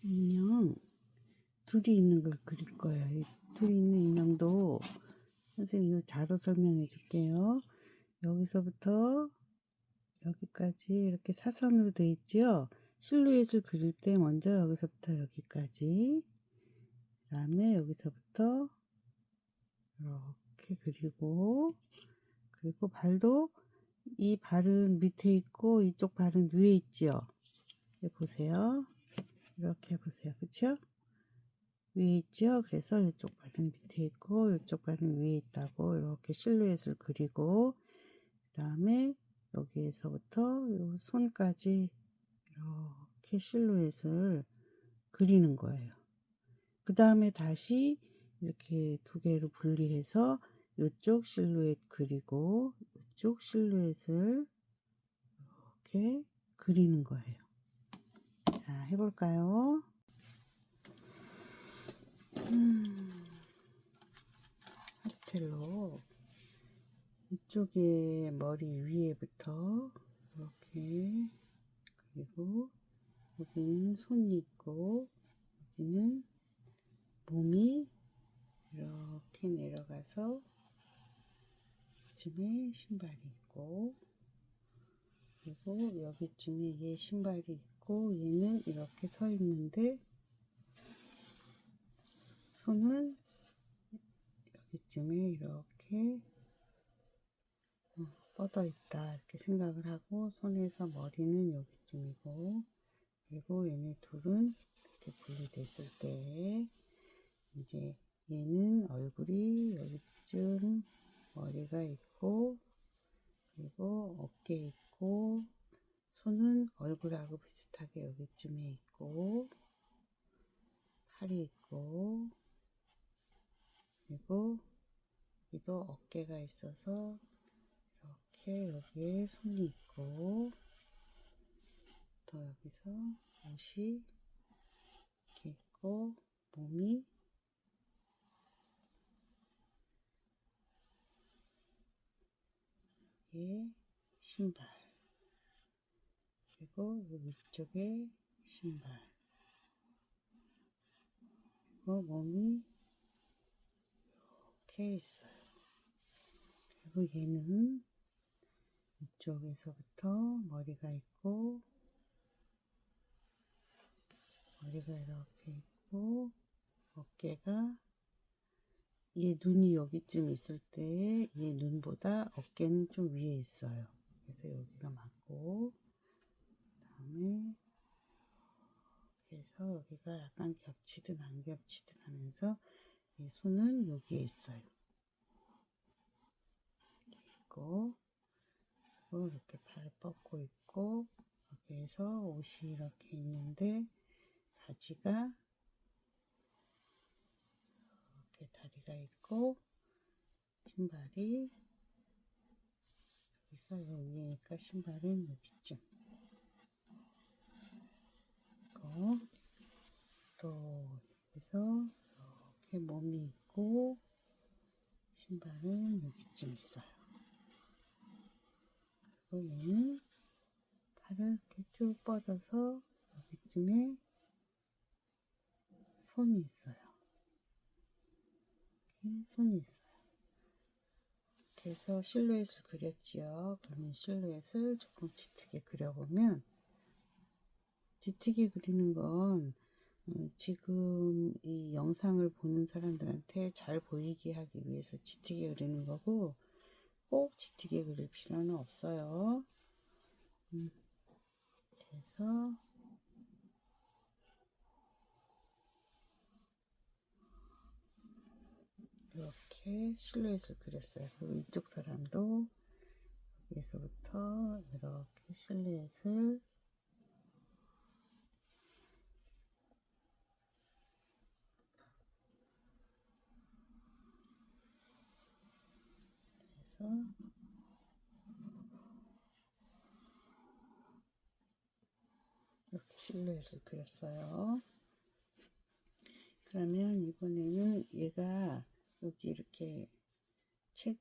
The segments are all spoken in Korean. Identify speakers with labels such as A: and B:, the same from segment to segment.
A: 인형 둘이 있는 걸 그릴 거예요. 이 둘이 있는 인형도 선생님이 이 자로 설명해 줄게요. 여기서부터 여기까지 이렇게 사선으로 돼 있지요. 실루엣을 그릴 때 먼저 여기서부터 여기까지, 그 다음에 여기서부터 이렇게 그리고, 그리고 발도 이 발은 밑에 있고 이쪽 발은 위에 있지요. 보세요. 이렇게 보세요. 그쵸? 위에 있죠? 그래서 이쪽 발은 밑에 있고 이쪽 발은 위에 있다고 이렇게 실루엣을 그리고, 그 다음에 여기에서부터 요 손까지 이렇게 실루엣을 그리는 거예요. 그 다음에 다시 이렇게 두 개로 분리해서 이쪽 실루엣 그리고 이쪽 실루엣을 이렇게 그리는 거예요. 자, 해볼까요? 파스텔로 이쪽에 머리 위에부터 이렇게, 그리고 여기는 손이 있고 여기는 몸이 이렇게 내려가서 이쯤에 신발이 있고, 그리고 여기쯤에 얘 신발이 있고 얘는 이렇게 서 있는데 손은 여기쯤에 이렇게 뻗어 있다 이렇게 생각을 하고, 손에서 머리는 여기쯤이고, 그리고 얘네 둘은 이렇게 분리됐을 때 이제 얘는 얼굴이 여기쯤 머리가 있고, 그리고 어깨 있고, 손은 얼굴하고 비슷하게 여기쯤에 있고, 팔이 있고, 그리고 여기도 어깨가 있어서 이렇게 여기에 손이 있고, 또 여기서 옷이 이렇게 있고, 몸이 여기에 신발, 그리고 이 위쪽에 신발, 그리고 몸이 이렇게 있어요. 그리고 얘는 이쪽에서부터 머리가 있고, 머리가 이렇게 있고, 어깨가, 얘 눈이 여기쯤 있을 때 얘 눈보다 어깨는 좀 위에 있어요. 그래서 여기가 맞고, 그 다음에 그래서 여기가 약간 겹치듯 안 겹치듯 하면서 이 손은 여기에 있어요. 이렇게 있고, 그리고 이렇게 팔을 뻗고 있고, 여기에서 옷이 이렇게 있는데 바지가 이렇게 다리가 있고, 신발이 여기서 여기 위에니까 신발은 여기쯤 있고, 또 여기서 이렇게 몸이 있고 신발은 여기쯤 있어요. 그리고 얘는 팔을 이렇게 쭉 뻗어서 여기쯤에 손이 있어요. 이렇게 손이 있어요. 이렇게 해서 실루엣을 그렸지요. 그러면 실루엣을 조금 짙게 그려보면, 짙게 그리는 건 지금 이 영상을 보는 사람들한테 잘 보이게 하기 위해서 짙게 그리는 거고, 꼭 짙게 그릴 필요는 없어요. 그래서 이렇게 실루엣을 그렸어요. 그리고 이쪽 사람도 여기서부터 이렇게 실루엣을 해서 이렇게 실루엣을 그렸어요. 그러면 이번에는 얘가 여기 이렇게 책에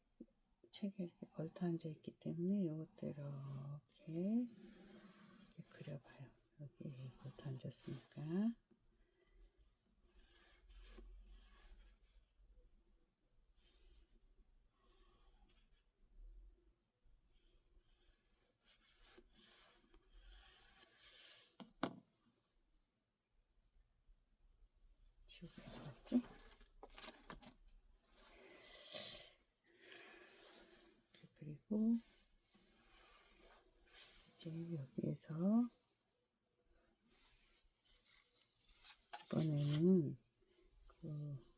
A: 이렇게 걸터 앉아 있기 때문에 이것도 이렇게 그려봐요. 여기 걸터 앉았으니까 지우개 어디 갔지? 그리고 이제 여기에서 이번에는 그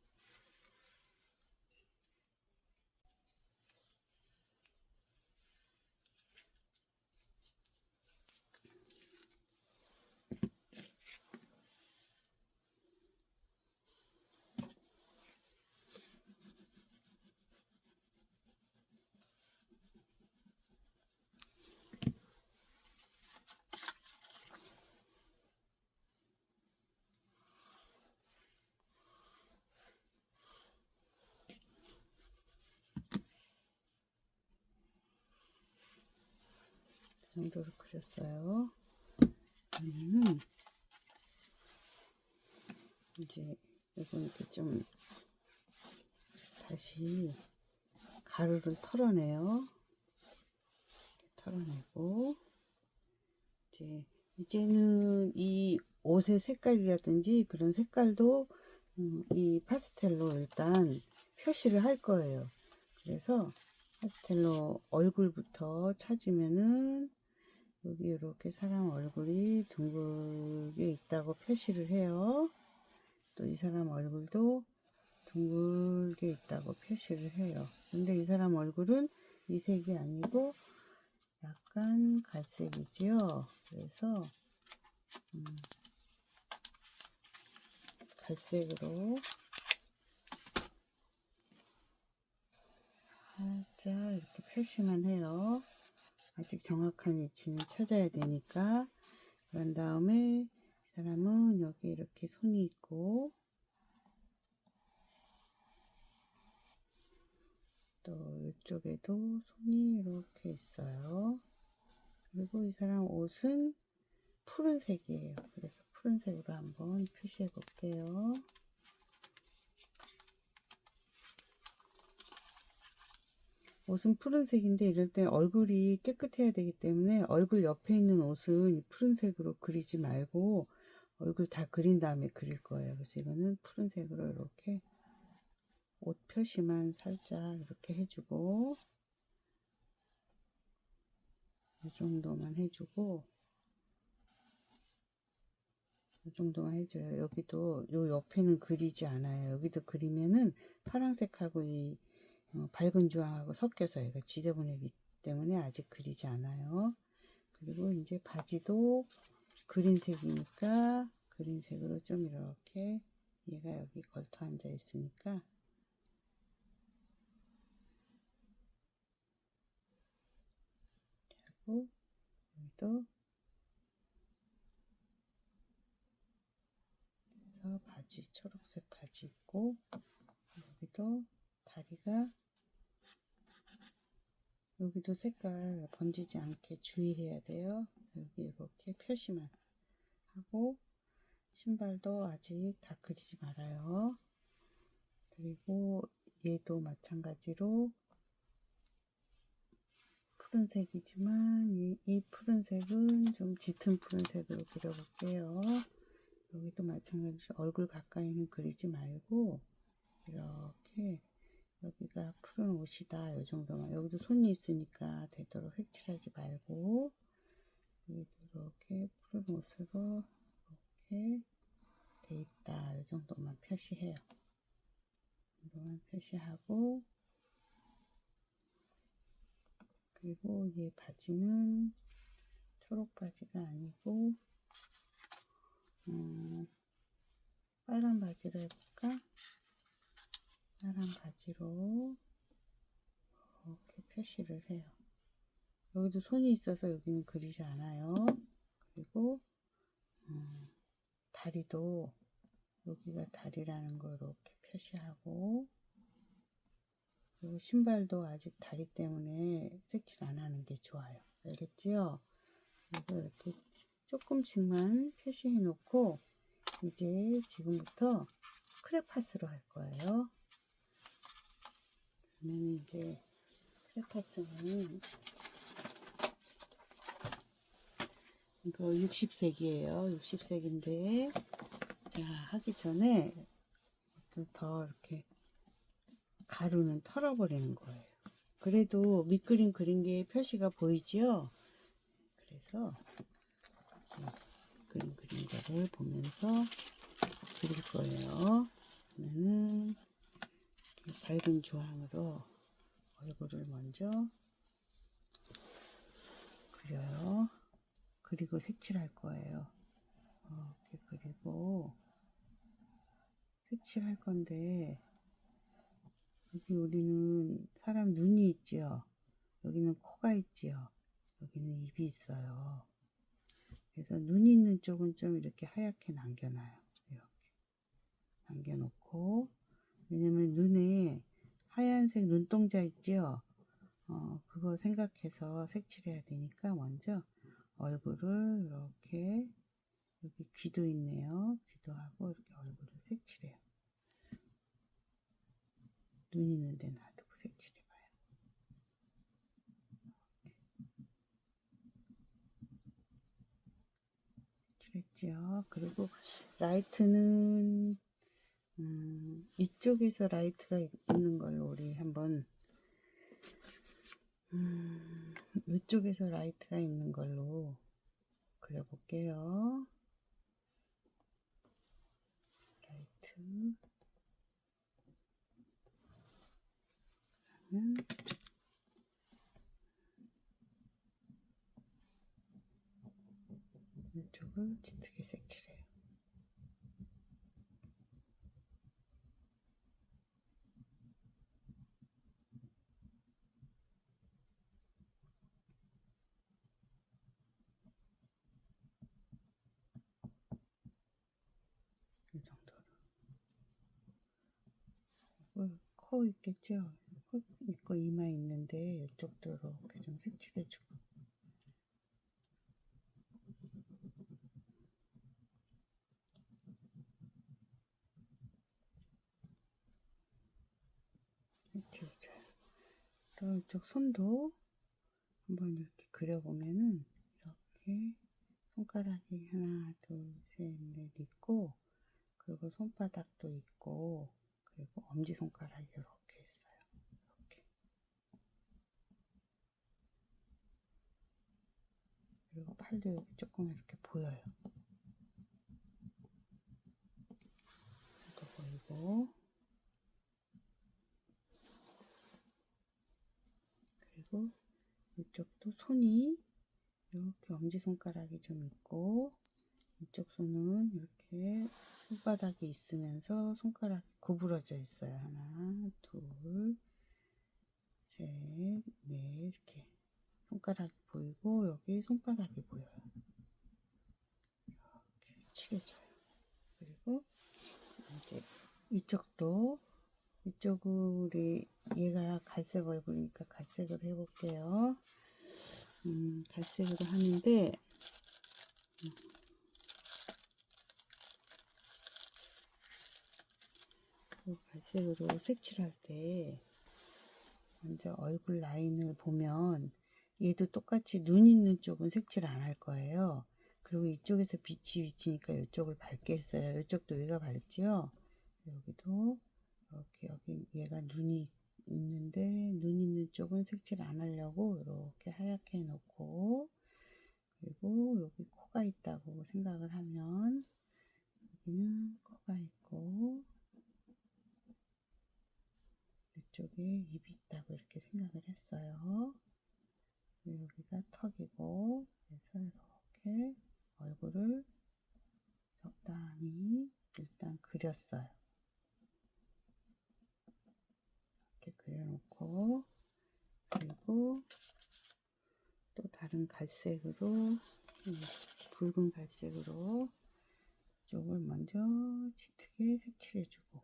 A: 정도로 그렸어요. 그러면은 이제 이거 이렇게 좀 다시 가루를 털어내요. 털어내고 이제는 이 옷의 색깔이라든지 그런 색깔도 이 파스텔로 일단 표시를 할 거예요. 그래서 파스텔로 얼굴부터 찾으면은 여기 이렇게 사람 얼굴이 둥글게 있다고 표시를 해요. 또 이 사람 얼굴도 둥글게 있다고 표시를 해요. 근데 이 사람 얼굴은 이 색이 아니고 약간 갈색이지요. 그래서 갈색으로 살짝 이렇게 표시만 해요. 아직 정확한 위치는 찾아야 되니까. 그런 다음에 이 사람은 여기 이렇게 손이 있고 또 이쪽에도 손이 이렇게 있어요. 그리고 이 사람 옷은 푸른색이에요. 그래서 푸른색으로 한번 표시해 볼게요. 옷은 푸른색인데 이럴 때 얼굴이 깨끗해야 되기 때문에 얼굴 옆에 있는 옷은 이 푸른색으로 그리지 말고 얼굴 다 그린 다음에 그릴 거예요. 그래서 이거는 푸른색으로 이렇게 옷 표시만 살짝 이렇게 해주고 이 정도만 해주고 이 정도만 해줘요. 여기도 요 옆에는 그리지 않아요. 여기도 그리면은 파란색하고 이 밝은 주황하고 섞여서 얘가 지저분하기 때문에 아직 그리지 않아요. 그리고 이제 바지도 그린색이니까 그린색으로 좀 이렇게 얘가 여기 걸터 앉아 있으니까 하고 여기도 그래서 바지 초록색 바지 있고 여기도 다리가 여기도 색깔 번지지 않게 주의해야 돼요. 여기 이렇게 표시만 하고 신발도 아직 다 그리지 말아요. 그리고 얘도 마찬가지로 푸른색이지만 이 푸른색은 좀 짙은 푸른색으로 그려볼게요. 여기도 마찬가지로 얼굴 가까이는 그리지 말고 이렇게 여기가 푸른 옷이다 이 정도만. 여기도 손이 있으니까 되도록 색칠하지 말고 여기도 이렇게 푸른 옷으로 이렇게 돼 있다 이 정도만 표시해요. 이 정도만 표시하고 그리고 얘 바지는 초록 바지가 아니고 빨간 바지로 해볼까? 빨간 바지로 이렇게 표시를 해요. 여기도 손이 있어서 여기는 그리지 않아요. 그리고 다리도 여기가 다리라는 거 이렇게 표시하고 그리고 신발도 아직 다리 때문에 색칠 안 하는 게 좋아요. 알겠지요? 그래서 이렇게 조금씩만 표시해 놓고 이제 지금부터 크레파스로 할 거예요. 그러면 이제 크레파스는 이거 60색이에요. 60색인데 자 하기 전에 더 이렇게 가루는 털어버리는 거예요. 그래도 밑그림 그린 게 표시가 보이지요? 그래서 이제 그림 그린 거를 보면서 그릴 거예요. 그러면은 밝은 주황으로 얼굴을 먼저 그려요. 그리고 색칠할 거예요. 이렇게 그리고 색칠할 건데, 여기 우리는 사람 눈이 있지요. 여기는 코가 있지요. 여기는 입이 있어요. 그래서 눈 있는 쪽은 좀 이렇게 하얗게 남겨놔요. 이렇게 남겨놓고, 왜냐면 눈에 하얀색 눈동자 있지요. 그거 생각해서 색칠해야 되니까 먼저 얼굴을 이렇게, 여기 귀도 있네요. 귀도 하고 이렇게 얼굴을 색칠해요. 눈 있는 데 놔두고 색칠해봐요. 색칠했죠. 그리고 라이트는 이쪽에서 라이트가 있는 걸로 우리 한번 이쪽에서 라이트가 있는 걸로 그려볼게요. 라이트 그러면 이쪽을 짙게 색칠해요. 이 정도로. 코 있겠죠? 코 있고 이마 있는데 이쪽도 이렇게 좀 색칠해주고. 색칠해줘요. 또 이쪽 손도 한번 이렇게 그려보면은 이렇게 손가락이 하나, 둘, 셋, 넷 있고, 그리고 손바닥도 있고, 그리고 엄지손가락이 이렇게 있어요. 이렇게. 그리고 팔도 여기 조금 이렇게 보여요. 팔도 보이고, 그리고 이쪽도 손이 이렇게 엄지손가락이 좀 있고, 이쪽 손은 이렇게 손바닥이 있으면서 손가락이 구부러져 있어요. 하나, 둘, 셋, 넷, 이렇게 손가락이 보이고, 여기 손바닥이 보여요. 이렇게 칠해줘요. 그리고 이제 이쪽도, 이쪽은 우리 얘가 갈색 얼굴이니까 갈색으로 해볼게요. 갈색으로 하는데, 갈색으로 색칠할 때 먼저 얼굴 라인을 보면 얘도 똑같이 눈 있는 쪽은 색칠 안 할 거예요. 그리고 이쪽에서 빛이 비치니까 이쪽을 밝게 했어요. 이쪽도 얘가 밝지요. 여기도 이렇게 여기 얘가 눈이 있는데 눈 있는 쪽은 색칠 안 하려고 이렇게 하얗게 해놓고, 그리고 여기 코가 있다고 생각을 하면 여기는 코가 있고 이쪽에 입이 있다고 이렇게 생각을 했어요. 여기가 턱이고, 그래서 이렇게 얼굴을 적당히 일단 그렸어요. 이렇게 그려놓고, 그리고 또 다른 갈색으로, 붉은 갈색으로 이쪽을 먼저 짙게 색칠해주고,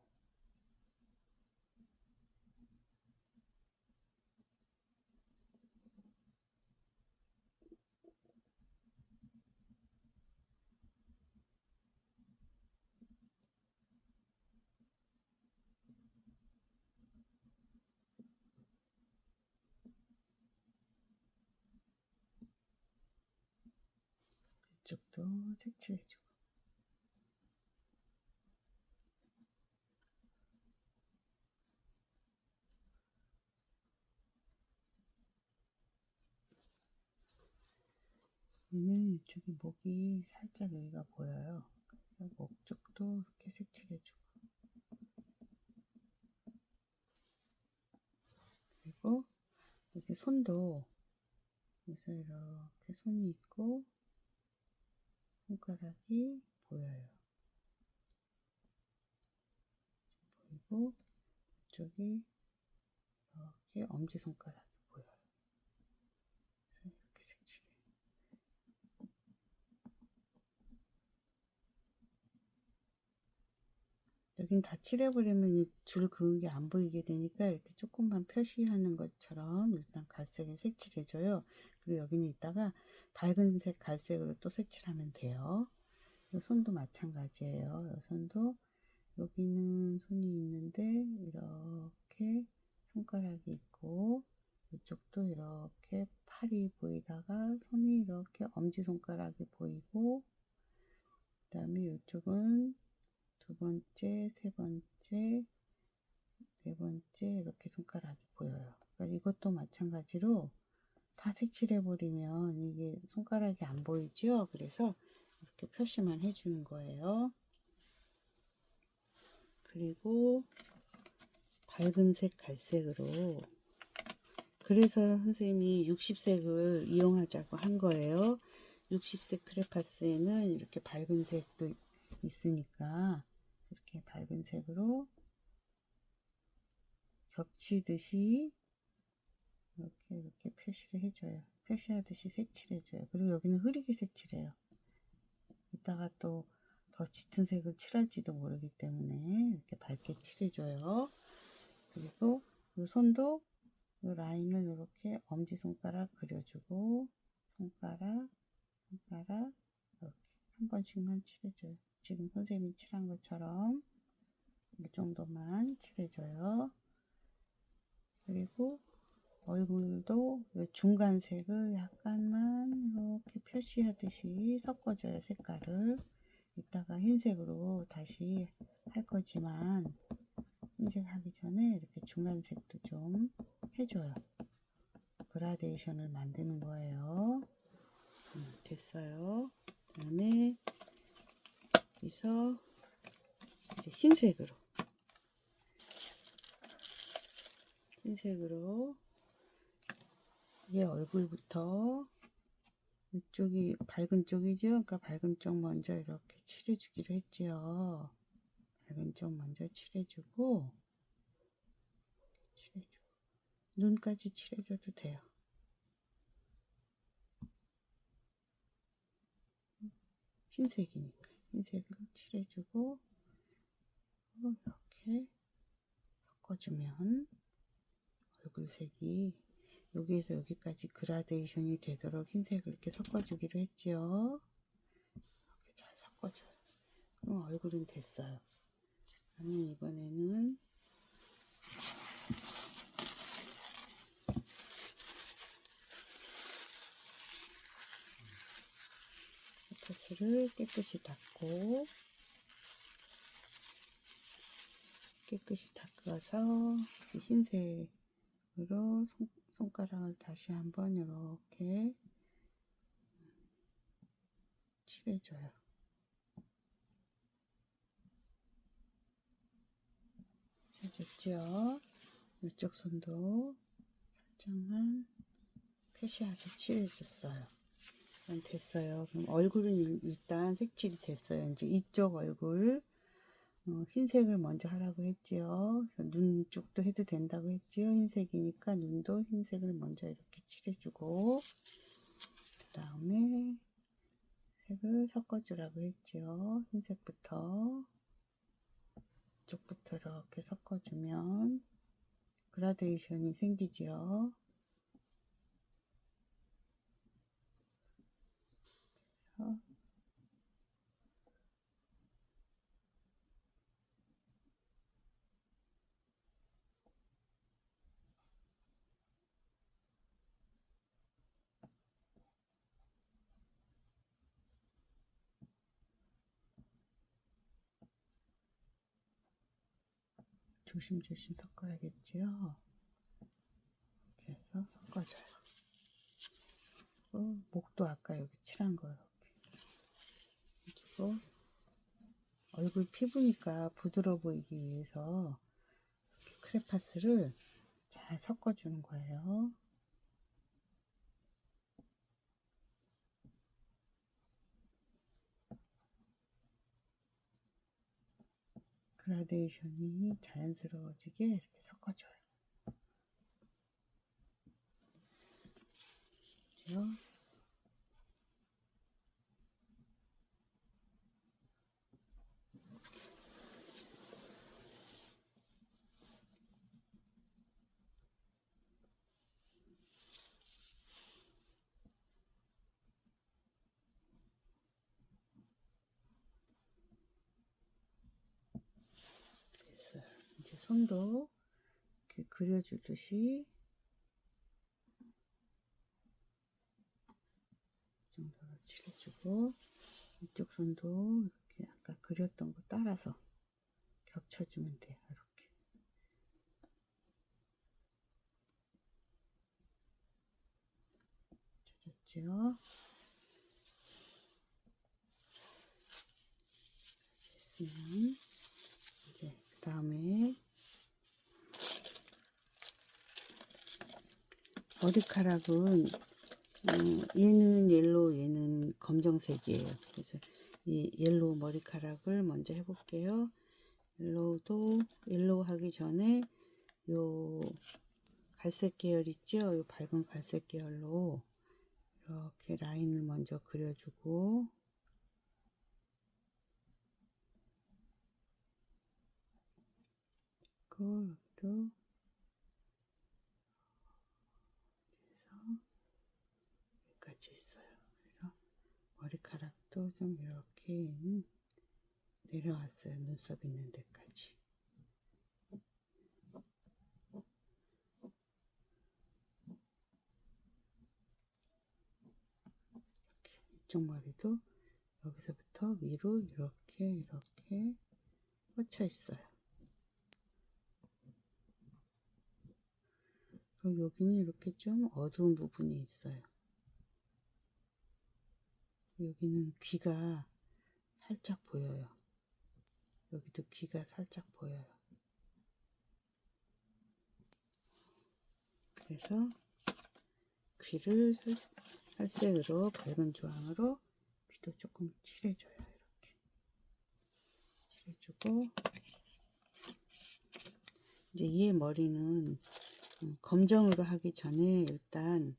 A: 이쪽도 색칠해주고, 얘는 이쪽이 목이 살짝 여기가 보여요. 그래서 목 쪽도 이렇게 색칠해주고, 그리고 여기 손도, 그래서 이렇게 손이 있고 손가락이 보여요. 그리고 이쪽이 이렇게 엄지손가락이 보여요. 그래서 이렇게 색칠해. 여긴 다 칠해버리면 이 줄 그은 게 안 보이게 되니까 이렇게 조금만 표시하는 것처럼 일단 갈색을 색칠해줘요. 그리고 여기는 이따가 밝은색 갈색으로 또 색칠하면 돼요. 이 손도 마찬가지예요. 이 손도 여기는 손이 있는데 이렇게 손가락이 있고, 이쪽도 이렇게 팔이 보이다가 손이 이렇게 엄지손가락이 보이고, 그 다음에 이쪽은 두 번째, 세 번째, 네 번째 이렇게 손가락이 보여요. 그러니까 이것도 마찬가지로 다 색칠해버리면 이게 손가락이 안 보이죠? 그래서 이렇게 표시만 해주는 거예요. 그리고 밝은색 갈색으로, 그래서 선생님이 60색을 이용하자고 한 거예요. 60색 크레파스에는 이렇게 밝은 색도 있으니까 이렇게 밝은 색으로 겹치듯이 이렇게 표시를 해줘요. 표시하듯이 색칠해줘요. 그리고 여기는 흐리게 색칠해요. 이따가 또 더 짙은 색을 칠할지도 모르기 때문에 이렇게 밝게 칠해줘요. 그리고 이 손도 이 라인을 이렇게 엄지손가락 그려주고, 손가락, 손가락 이렇게 한 번씩만 칠해줘요. 지금 선생님이 칠한 것처럼 이 정도만 칠해줘요. 그리고 얼굴도 중간색을 약간만 이렇게 표시하듯이 섞어줘요. 색깔을 이따가 흰색으로 다시 할 거지만, 흰색 하기 전에 이렇게 중간색도 좀 해줘요. 그라데이션을 만드는 거예요. 됐어요. 그 다음에 여기서 이제 흰색으로 얘 얼굴부터, 이쪽이 밝은 쪽이죠. 그러니까 밝은 쪽 먼저 이렇게 칠해주기로 했지요. 밝은 쪽 먼저 칠해주고 눈까지 칠해줘도 돼요. 흰색이니까 흰색을 칠해주고 이렇게 섞어주면 얼굴색이 여기에서 여기까지 그라데이션이 되도록 흰색을 이렇게 섞어주기로 했지요. 이렇게 잘 섞어줘요. 그럼 얼굴은 됐어요. 그러면 이번에는 캔버스를 깨끗이 닦고, 깨끗이 닦아서 흰색으로 손가락을 다시 한번 이렇게 칠해줘요. 칠해줬죠? 이쪽 손도 살짝만 표시하게 칠해줬어요. 됐어요. 그럼 얼굴은 일단 색칠이 됐어요. 이제 이쪽 얼굴 흰색을 먼저 하라고 했지요. 그래서 눈 쪽도 해도 된다고 했지요. 흰색이니까 눈도 흰색을 먼저 이렇게 칠해주고, 그 다음에 색을 섞어주라고 했지요. 흰색부터 이쪽부터 이렇게 섞어주면 그라데이션이 생기지요. 그래서 조심조심 섞어야겠지요. 이렇게 해서 섞어줘요. 목도 아까 여기 칠한 거 이렇게 해주고, 얼굴 피부니까 부드러워 보이기 위해서 크레파스를 잘 섞어주는 거예요. 그라데이션이 자연스러워지게 이렇게 섞어줘요. 그렇죠? 됐어요. 이제 손도 이렇게 그려주듯이 이 정도로 칠해주고, 이쪽 손도 이렇게 아까 그렸던 거 따라서 겹쳐주면 돼요. 이렇게. 젖었죠? 됐으면 이제 그 다음에 머리카락은 얘는 옐로우, 얘는 검정색이에요. 그래서 이 옐로우 머리카락을 먼저 해볼게요. 옐로우 하기 전에 요 갈색 계열 있죠? 요 밝은 갈색 계열로 이렇게 라인을 먼저 그려주고, 여기도 그래서 여기까지 있어요. 그래서 머리카락도 좀 이렇게 내려왔어요. 눈썹 있는 데까지. 이렇게 이쪽 머리도 여기서부터 위로 이렇게 뻗쳐 있어요. 그리고 여기는 이렇게 좀 어두운 부분이 있어요. 여기는 귀가 살짝 보여요. 여기도 귀가 살짝 보여요. 그래서 귀를 살색으로 밝은 주황으로 귀도 조금 칠해줘요. 이렇게 칠해주고, 이제 얘 머리는 검정으로 하기 전에 일단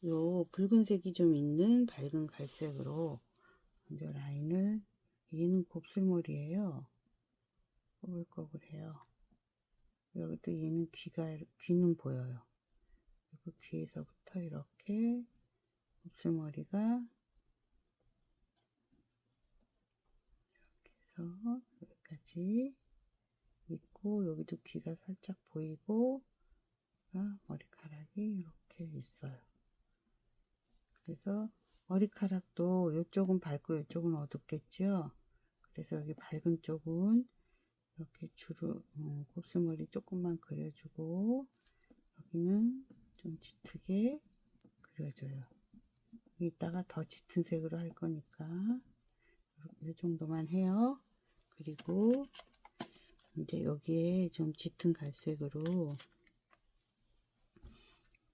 A: 요 붉은색이 좀 있는 밝은 갈색으로 먼저 라인을, 얘는 곱슬머리예요. 꼬불꼬불해요. 여기도 얘는 귀는 보여요. 그리고 귀에서부터 이렇게 곱슬머리가 이렇게 해서 여기까지 있고, 여기도 귀가 살짝 보이고, 머리카락이 이렇게 있어요. 그래서 머리카락도 이쪽은 밝고 이쪽은 어둡겠죠. 그래서 여기 밝은 쪽은 이렇게 주로 곱슬머리 조금만 그려주고, 여기는 좀 짙게 그려줘요. 이따가 더 짙은 색으로 할 거니까 이 정도만 해요. 그리고 이제 여기에 좀 짙은 갈색으로,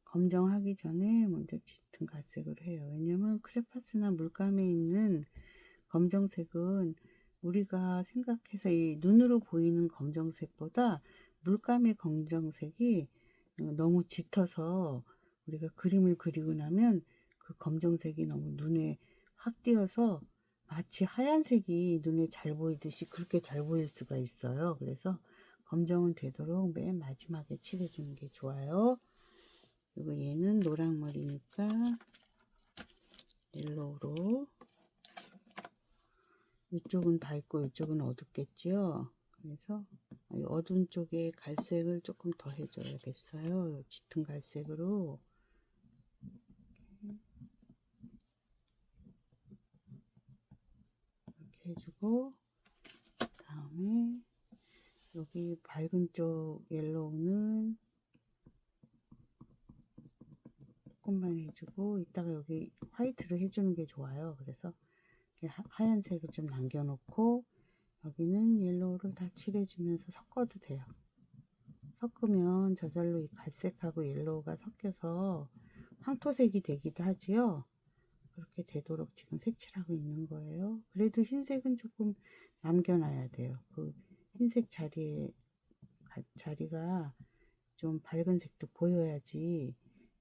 A: 검정하기 전에 먼저 짙은 갈색으로 해요. 왜냐면 크레파스나 물감에 있는 검정색은 우리가 생각해서 이 눈으로 보이는 검정색보다 물감의 검정색이 너무 짙어서 우리가 그림을 그리고 나면 그 검정색이 너무 눈에 확 띄어서 마치 하얀색이 눈에 잘 보이듯이 그렇게 잘 보일 수가 있어요. 그래서 검정은 되도록 맨 마지막에 칠해주는 게 좋아요. 그리고 얘는 노랑머리니까 옐로우로, 이쪽은 밝고 이쪽은 어둡겠지요. 그래서 어두운 쪽에 갈색을 조금 더 해줘야겠어요. 짙은 갈색으로 이렇게 해주고, 다음에 여기 밝은 쪽 옐로우는 조금만 해주고 이따가 여기 화이트로 해주는 게 좋아요. 그래서 하얀색을 좀 남겨놓고 여기는 옐로우를 다 칠해주면서 섞어도 돼요. 섞으면 저절로 이 갈색하고 옐로우가 섞여서 황토색이 되기도 하지요. 그렇게 되도록 지금 색칠하고 있는 거예요. 그래도 흰색은 조금 남겨놔야 돼요. 그 흰색 자리가 좀 밝은 색도 보여야지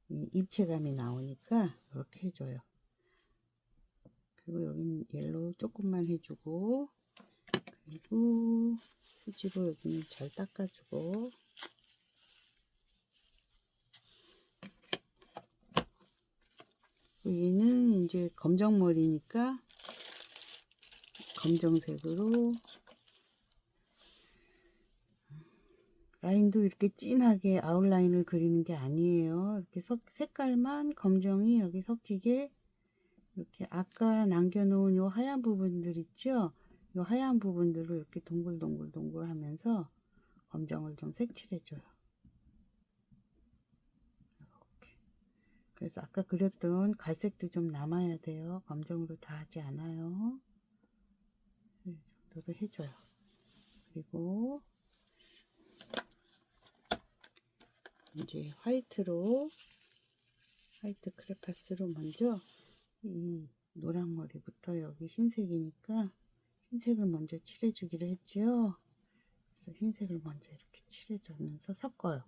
A: 이 입체감이 나오니까 이렇게 해줘요. 그리고 여기는 옐로우 조금만 해주고, 그리고 휴지로 여기는 잘 닦아주고, 여기는 이제 검정머리니까 검정색으로 라인도 이렇게 진하게 아웃라인을 그리는 게 아니에요. 이렇게 색깔만 검정이 여기 섞이게 이렇게 아까 남겨놓은 요 하얀 부분들 있죠? 요 하얀 부분들을 이렇게 동글동글 하면서 검정을 좀 색칠해줘요. 이렇게. 그래서 아까 그렸던 갈색도 좀 남아야 돼요. 검정으로 다 하지 않아요. 이 정도로 해줘요. 그리고 이제 화이트 크레파스로 먼저 이 노란 머리부터 여기 흰색이니까 흰색을 먼저 칠해주기로 했지요. 그래서 흰색을 먼저 이렇게 칠해주면서 섞어요.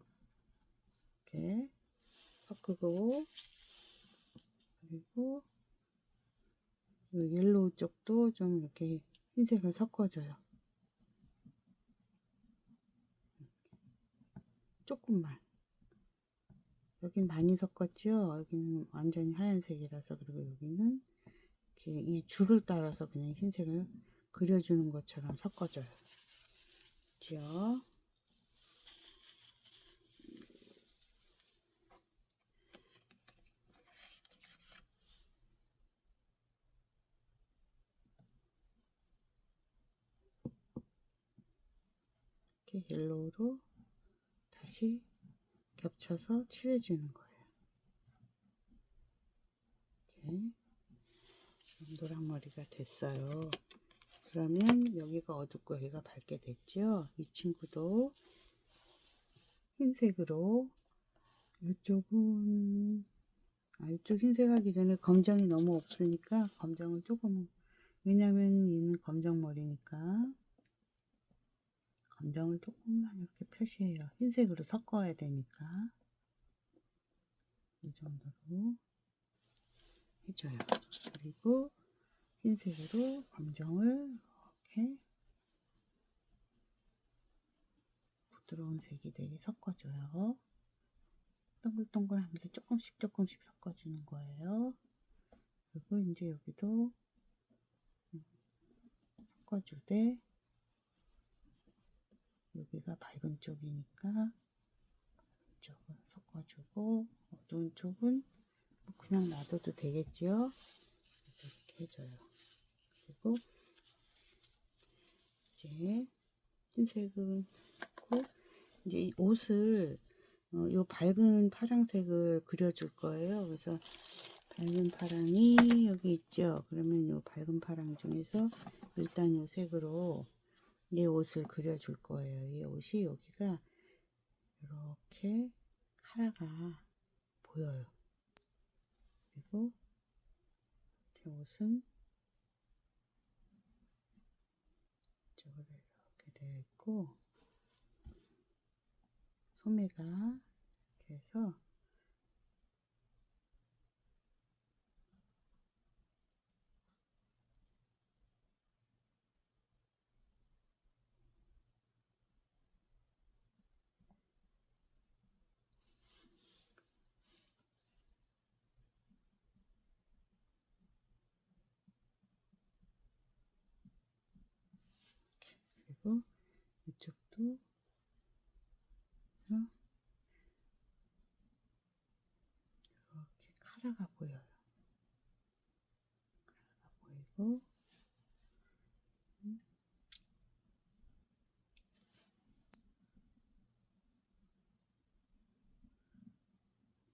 A: 이렇게 섞고, 그리고 이 옐로우 쪽도 좀 이렇게 흰색을 섞어줘요. 조금만. 여긴 많이 섞었죠. 여기는 완전히 하얀색이라서. 그리고 여기는 이렇게 이 줄을 따라서 그냥 흰색을 그려주는 것처럼 섞어줘요. 그렇죠? 이렇게 옐로우로 다시 겹쳐서 칠해주는 거예요. 이렇게 노란머리가 됐어요. 그러면 여기가 어둡고 여기가 밝게 됐죠. 이 친구도 흰색으로, 이쪽은 이쪽 흰색 하기 전에 검정이 너무 없으니까 검정을 조금, 왜냐면 얘는 검정 머리니까 검정을 조금만 이렇게 표시해요. 흰색으로 섞어야 되니까 이 정도로 해줘요. 그리고 흰색으로 검정을 이렇게 부드러운 색이 되게 섞어줘요. 동글동글 하면서 조금씩 섞어주는 거예요. 그리고 이제 여기도 섞어줄 때 여기가 밝은 쪽이니까 이쪽을 섞어주고, 어두운 쪽은 그냥 놔둬도 되겠지요. 이렇게 해줘요. 그리고 이제 흰색은 고, 이제 이 옷을 요 밝은 파란색을 그려줄 거예요. 그래서 밝은 파랑이 여기 있죠. 그러면 요 밝은 파랑 중에서 일단 요 색으로 이 옷을 그려줄 거예요. 이 옷이 여기가 이렇게 카라가 보여요. 그리고 이 옷은 이쪽으로 이렇게 되어 있고, 소매가 이렇게 해서 그리고 이쪽도 이렇게 카라가 보여요. 카라가 보이고,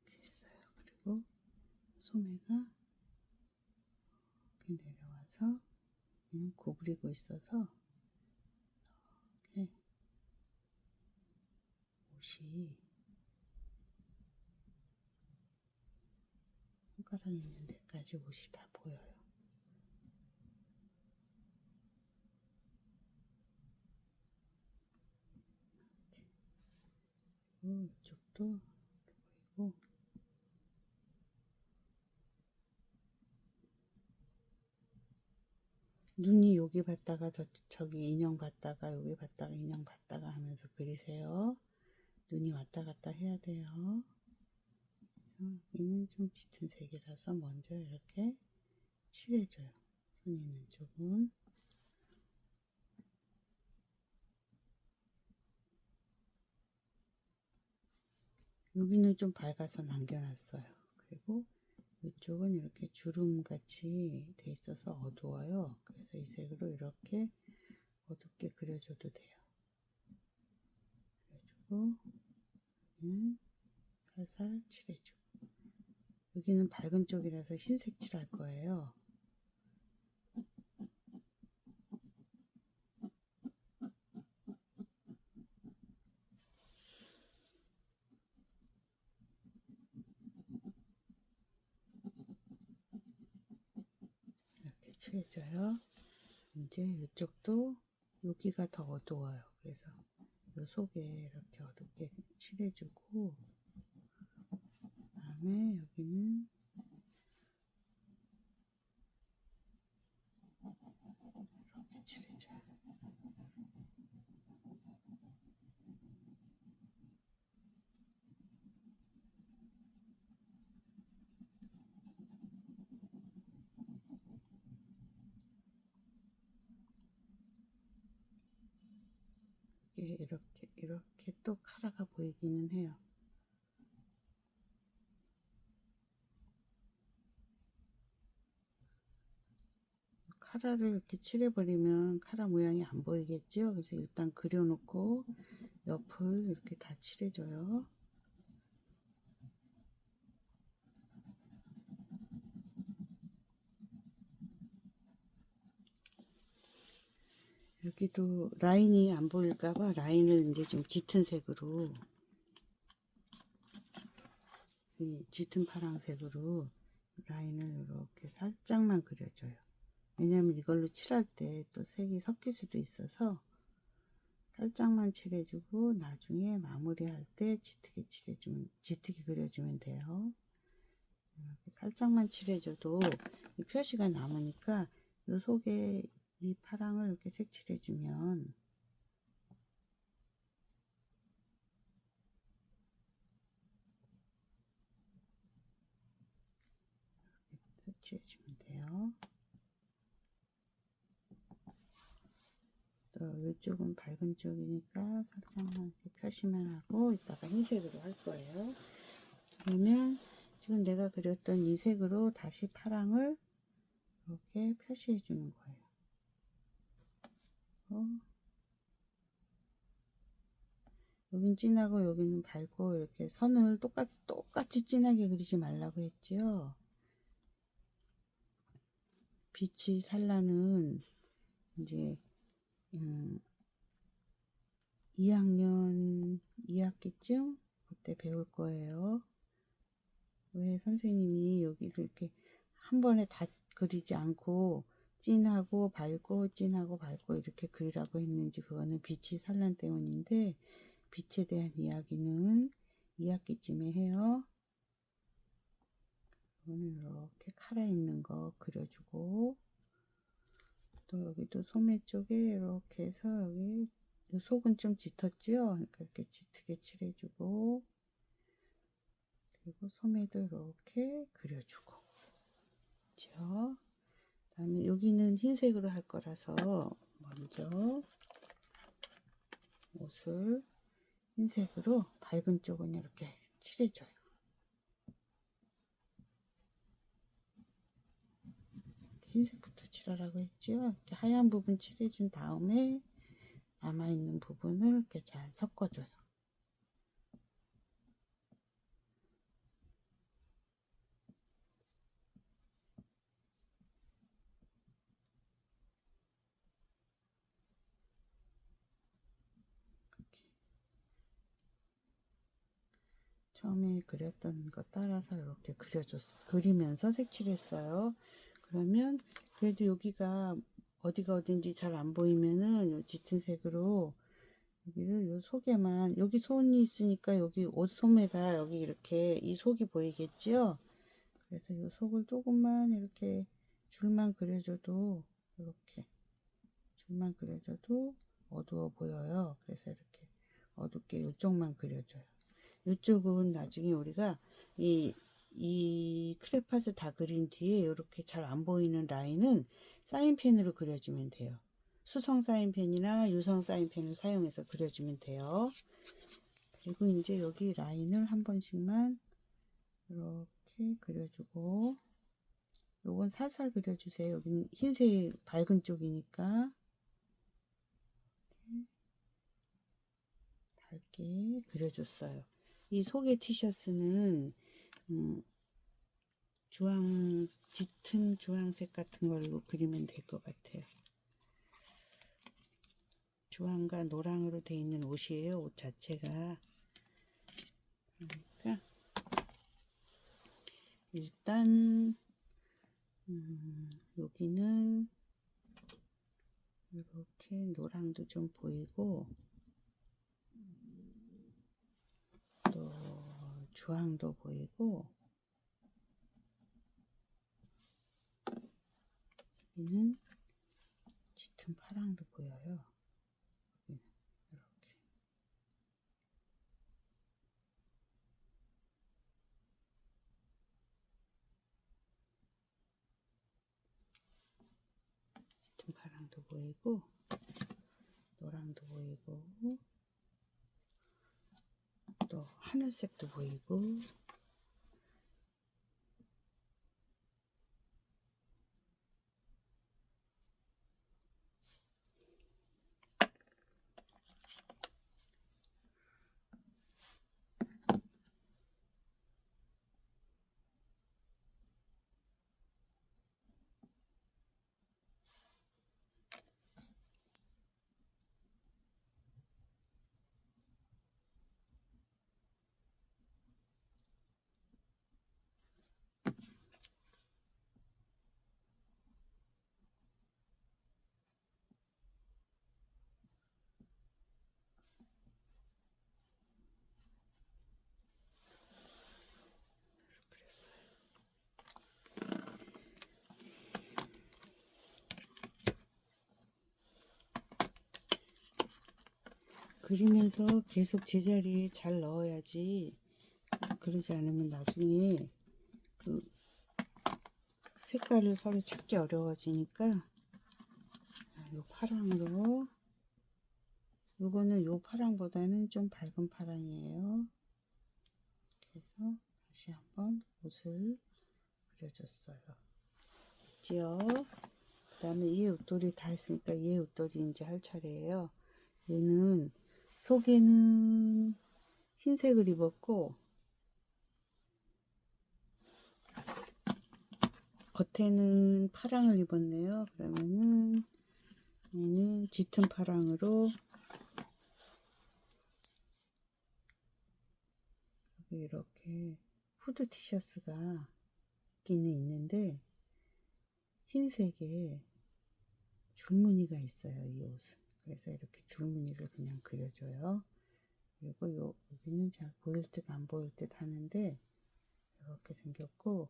A: 이렇게 있어요. 그리고 소매가 이렇게 내려와서 구부리고 있어서 이렇게 옷이 손가락 있는 데까지 옷이 다 보여요. 그리고 이쪽도 보이고, 눈이 여기 봤다가 저기 인형 봤다가 여기 봤다가 인형 봤다가 하면서 그리세요. 눈이 왔다 갔다 해야 돼요. 그래서 여기는 좀 짙은 색이라서 먼저 이렇게 칠해줘요. 손 있는 쪽은. 여기는 좀 밝아서 남겨놨어요. 그리고 이쪽은 이렇게 주름같이 돼 있어서 어두워요. 그래서 이 색으로 이렇게 어둡게 그려줘도 돼요. 그래주고 여기는 살살 칠해주고, 여기는 밝은 쪽이라서 흰색 칠할 거예요. 이렇게 칠해줘요. 이제 이쪽도 여기가 더 어두워요. 그래서 이 속에 이렇게 어둡게 칠해주고, 그다음에 여기는 이렇게 칠해줘요. 이렇게 또 카라가 보이기는 해요. 카라를 이렇게 칠해버리면 카라 모양이 안 보이겠죠? 그래서 일단 그려놓고 옆을 이렇게 다 칠해줘요. 여기도 라인이 안 보일까봐 라인을 이제 좀 짙은 색으로, 짙은 파란색으로 라인을 이렇게 살짝만 그려줘요. 왜냐면 이걸로 칠할 때 또 색이 섞일 수도 있어서 살짝만 칠해주고 나중에 마무리할 때 짙게 그려주면 돼요. 이렇게 살짝만 칠해줘도 이 표시가 남으니까 이 속에 이 파랑을 이렇게 색칠해주면 색칠해주면 돼요. 또 이쪽은 밝은 쪽이니까 살짝만 이렇게 표시만 하고 이따가 흰색으로 할 거예요. 그러면 지금 내가 그렸던 이 색으로 다시 파랑을 이렇게 표시해 주는 거예요. 여긴 진하고 여기는 밝고, 이렇게 선을 똑같이 진하게 그리지 말라고 했지요. 빛이 산란은 이제 2학년 2학기쯤 그때 배울 거예요. 왜 선생님이 여기를 이렇게 한 번에 다 그리지 않고 진하고 밝고 진하고 밝고 이렇게 그리라고 했는지, 그거는 빛이 산란 때문인데, 빛에 대한 이야기는 2학기쯤에 해요. 오늘 이렇게 카라 있는 거 그려주고, 또 여기도 소매 쪽에 이렇게 해서 여기 이 속은 좀 짙었지요. 그러니까 이렇게 짙게 칠해주고, 그리고 소매도 이렇게 그려주고, 그렇죠? 그다음에 여기는 흰색으로 할 거라서 먼저 옷을 흰색으로 밝은 쪽은 이렇게 칠해줘요. 흰색부터 칠하라고 했지요. 이렇게 하얀 부분 칠해준 다음에 남아있는 부분을 이렇게 잘 섞어줘요. 처음에 그렸던 거 따라서 이렇게 그리면서 색칠했어요. 그러면 그래도 여기가 어디가 어딘지 잘 안 보이면은 요 짙은 색으로 여기를 요 속에만, 여기 손이 있으니까 여기 옷 소매가 여기 이렇게 이 속이 보이겠죠? 그래서 요 속을 조금만 이렇게 줄만 그려줘도, 이렇게 줄만 그려줘도 어두워 보여요. 그래서 이렇게 어둡게 요쪽만 그려줘요. 이쪽은 나중에 우리가 이 크레파스 다 그린 뒤에 이렇게 잘 안 보이는 라인은 사인펜으로 그려주면 돼요. 수성 사인펜이나 유성 사인펜을 사용해서 그려주면 돼요. 그리고 이제 여기 라인을 한 번씩만 이렇게 그려주고, 요건 살살 그려주세요. 여기는 흰색 밝은 쪽이니까 밝게 그려줬어요. 이 속의 티셔츠는 짙은 주황색 같은 걸로 그리면 될 것 같아요. 주황과 노랑으로 되어 있는 옷이에요. 옷 자체가. 그러니까 일단 여기는 이렇게 노랑도 좀 보이고 또 주황도 보이고, 여기는 짙은 파랑도 보여요. 이렇게 짙은 파랑도 보이고 노랑도 보이고 또 하늘색도 보이고, 그랬어요. 그리면서 계속 제자리에 잘 넣어야지, 그러지 않으면 나중에 그 색깔을 서로 찾기 어려워지니까. 요 파랑으로, 요거는 요 파랑보다는 좀 밝은 파랑이에요. 그래서 다시 한번 옷을 그려줬어요. 있지요? 그 다음에 이 옷돌이 다 했으니까 이 옷돌이 이제 할 차례예요. 얘는 속에는 흰색을 입었고 겉에는 파랑을 입었네요. 그러면은 얘는 짙은 파랑으로 여기 이렇게 후드 티셔츠가 있기는 있는데 흰색에 줄무늬가 있어요, 이 옷은. 그래서 이렇게 줄무늬를 그냥 그려줘요. 그리고 여기는 잘 보일 듯 안 보일 듯 하는데 이렇게 생겼고,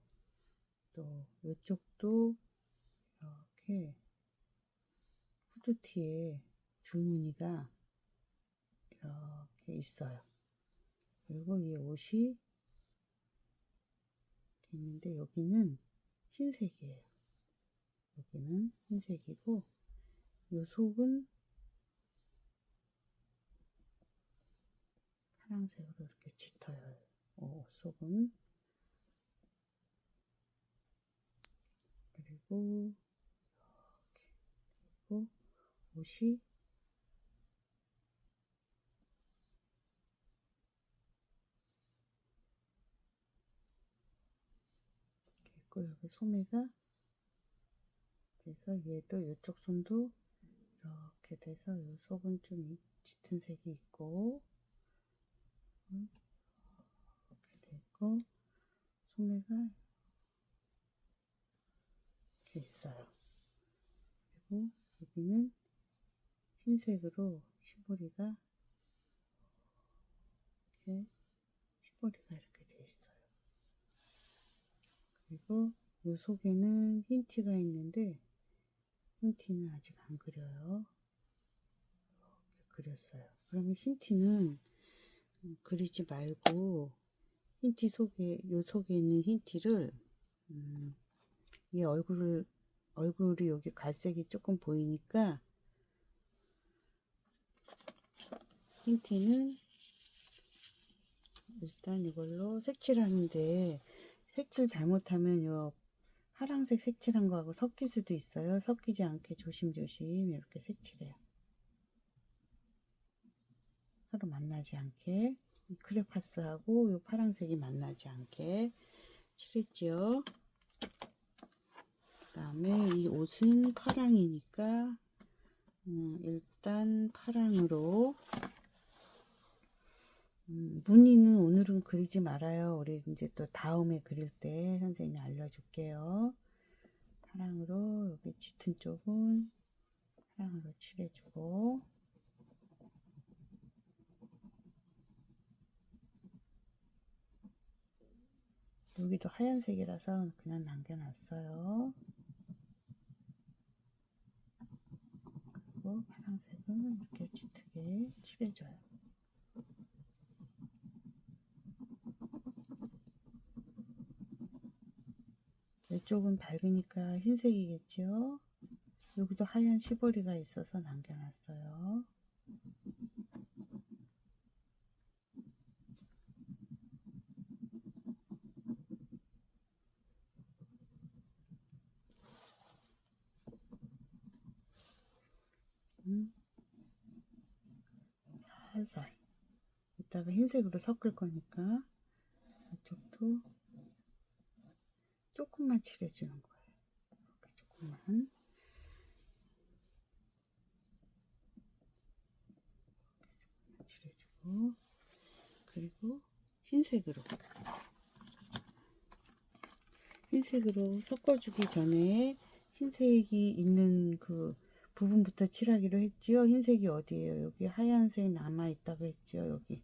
A: 또 이쪽도 이렇게 후드티에 줄무늬가 이렇게 있어요. 그리고 이 옷이 있는데 여기는 흰색이에요. 여기는 흰색이고 이 속은 파란색으로 이렇게 짙어요. 속은. 그리고 이렇게, 그리고 옷이 이렇게 있고 여기 소매가, 그래서 얘도 이쪽 손도 이렇게 돼서 이 속은 좀 짙은 색이 있고, 이렇게 그리고 소매가 이렇게 있어요. 그리고 여기는 흰색으로 시보리가 이렇게 이렇게 되어 있어요. 그리고 이 속에는 흰 티가 있는데 흰 티는 아직 안 그려요. 이렇게 그렸어요. 그러면 흰 티는 그리지 말고 흰 티 속에 요 속에 있는 흰 티를 이 얼굴이 여기 갈색이 조금 보이니까 흰 티는 일단 이걸로 색칠하는데 색칠 잘못하면 요 파란색 색칠한 거하고 섞일 수도 있어요. 섞이지 않게 조심조심 이렇게 색칠해요. 서로 만나지 않게 크레파스하고 요 파란색이 만나지 않게 칠했지요. 그 다음에 이 옷은 파랑이니까 일단 파랑으로 무늬는 오늘은 그리지 말아요. 우리 이제 또 다음에 그릴 때 선생님이 알려줄게요. 파랑으로 여기 짙은 쪽은 파랑으로 칠해주고 여기도 하얀색이라서 그냥 남겨놨어요. 그리고 파란색은 이렇게 짙게 칠해줘요. 이쪽은 밝으니까 흰색이겠죠. 여기도 하얀 시보리가 있어서 남겨놨어요. 살살 이따가 흰색으로 섞을 거니까 이쪽도 조금만 칠해주는 거예요. 이렇게 조금만 칠해주고 그리고 흰색으로 섞어주기 전에 흰색이 있는 그 부분부터 칠하기로 했지요. 흰색이 어디예요? 여기 하얀색 남아 있다고 했지요. 여기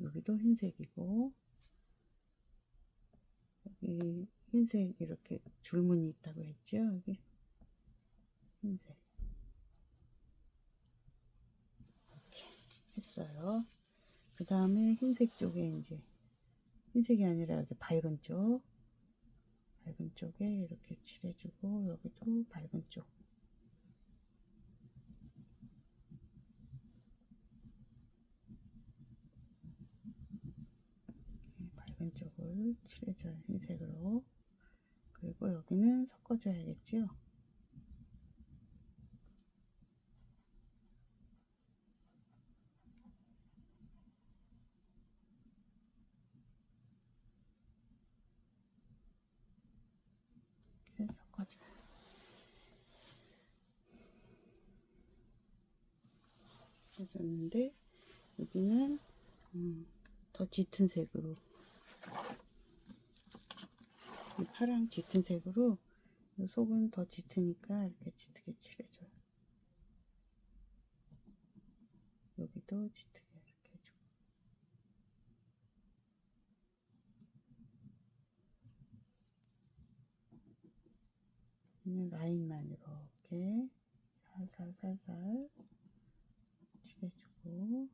A: 여기도 흰색이고 여기 흰색 이렇게 줄무늬 있다고 했죠. 여기 흰색 이렇게 했어요. 그 다음에 흰색 쪽에 이제 흰색이 아니라 여기 밝은 쪽에 이렇게 칠해주고 여기도 밝은 쪽 밝은 쪽을 칠해줘요. 흰색으로. 그리고 여기는 섞어줘야겠지요. 이렇게 섞어줘요. 섞어줬는데 여기는 더 짙은 색으로 이 파랑 짙은 색으로 속은 더 짙으니까 이렇게 짙게 칠해줘요. 여기도 짙게 이렇게 해주고 라인만 이렇게 살살 칠해주고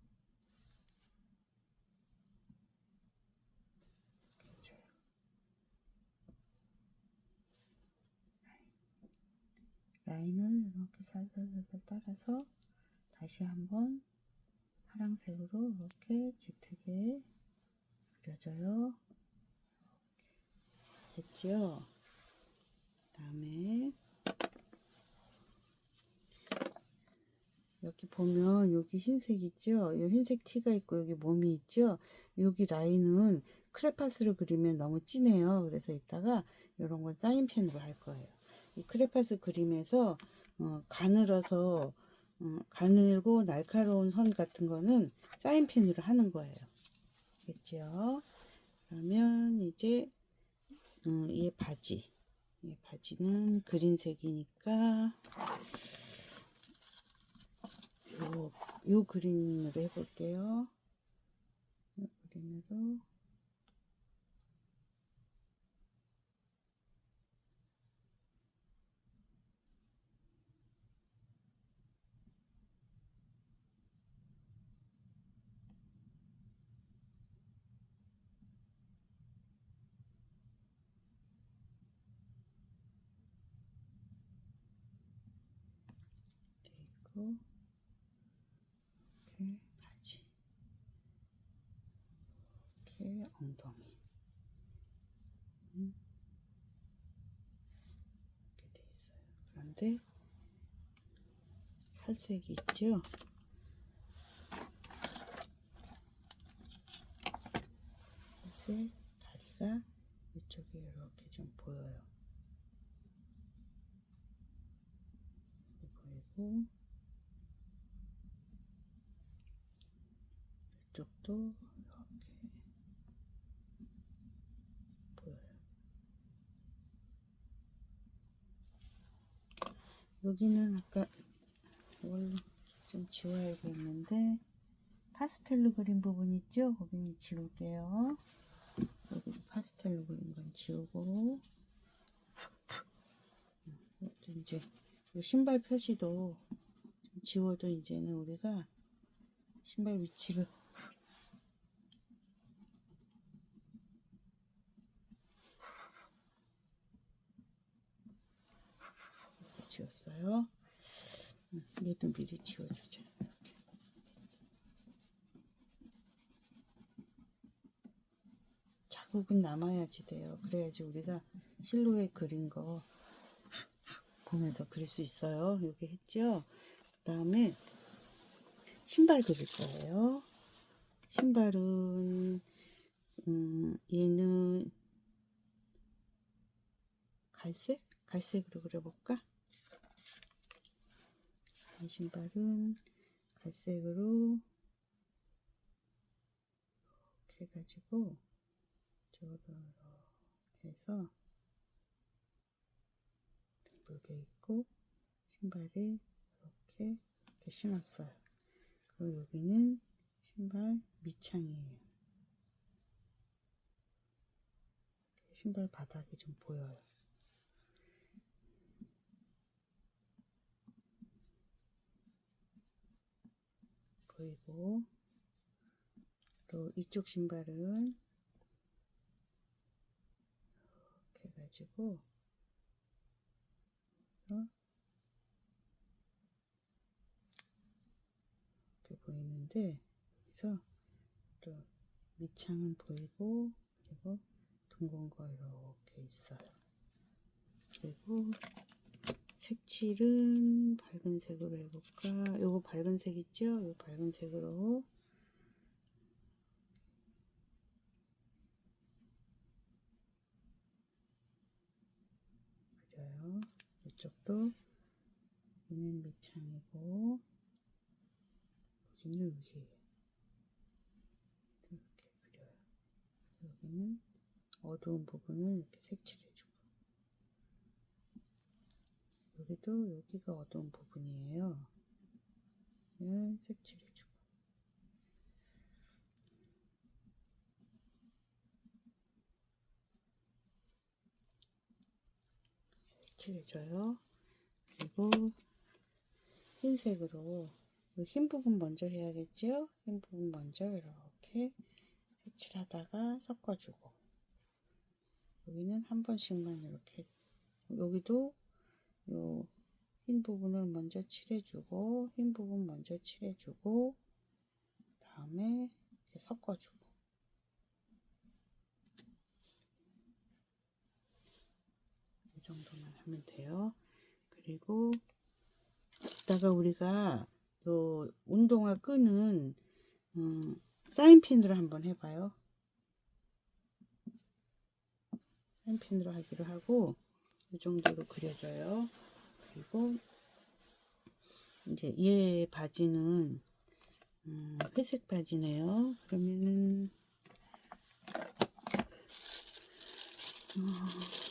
A: 라인을 이렇게 살살 따라서 다시 한번 파란색으로 이렇게 짙게 그려줘요. 됐지요? 그 다음에 여기 보면 여기 흰색 있죠? 이 흰색 티가 있고 여기 몸이 있죠? 여기 라인은 크레파스로 그리면 너무 진해요. 그래서 이따가 이런 건 사인펜으로 할 거예요. 이 크레파스 그림에서 가늘어서 가늘고 날카로운 선 같은 거는 사인펜으로 하는 거예요. 알겠죠? 그러면 이제 이 바지는 그린색이니까 요 그림으로 해볼게요. 요 그림으로 그리고 이렇게 바지, 이렇게 엉덩이 이렇게 돼 있어요. 그런데 살색이 있죠? 살색 다리가 이쪽에 이렇게 좀 보여요. 보이고 이쪽도 이렇게 보여요. 여기는 아까 이걸로 좀 지워야겠는데 파스텔로 그린 부분 있죠? 거기는 지울게요. 여기 파스텔로 그린 건 지우고 이제 신발 표시도 좀 지워도 이제는 우리가 신발 위치를 지웠어요. 얘도 미리 지워주자. 자국은 남아야지 돼요. 그래야지 우리가 실루엣 그린 거 보면서 그릴 수 있어요. 여기 했죠? 그 다음에 신발 그릴 거예요. 신발은 얘는 갈색으로 그려볼까? 이 신발은 갈색으로 이렇게 해가지고 저렇게 해서 둥글게 있고 신발을 이렇게 신었어요. 그리고 여기는 신발 밑창이에요. 신발 바닥이 좀 보여요. 보이고 또 이쪽 신발은 이렇게 해가지고 이렇게 보이는데 여기서 또 밑창은 보이고 그리고 둥근 거 이렇게 있어요. 그리고 색칠은 밝은 색으로 해볼까? 요거 밝은 색 있죠? 요 밝은 색으로 그려요. 이쪽도 여기는 밑창이고 여기는 위에 이렇게 그려요. 여기는 어두운 부분을 이렇게 색칠해주고 여기도 여기가 어두운 부분이에요. 색칠해주고 색칠해줘요. 그리고 흰색으로 흰 부분 먼저 해야겠죠? 흰 부분 먼저 이렇게 색칠하다가 섞어주고 여기는 한 번씩만 이렇게 여기도 요 흰 부분을 먼저 칠해주고 흰 부분 먼저 칠해주고 다음에 이렇게 섞어주고 이 정도만 하면 돼요. 그리고 이따가 우리가 요 운동화 끈은 사인펜으로 한번 해봐요. 사인펜으로 하기로 하고 이 정도로 그려줘요. 그리고 이제 얘 바지는 회색 바지네요. 그러면은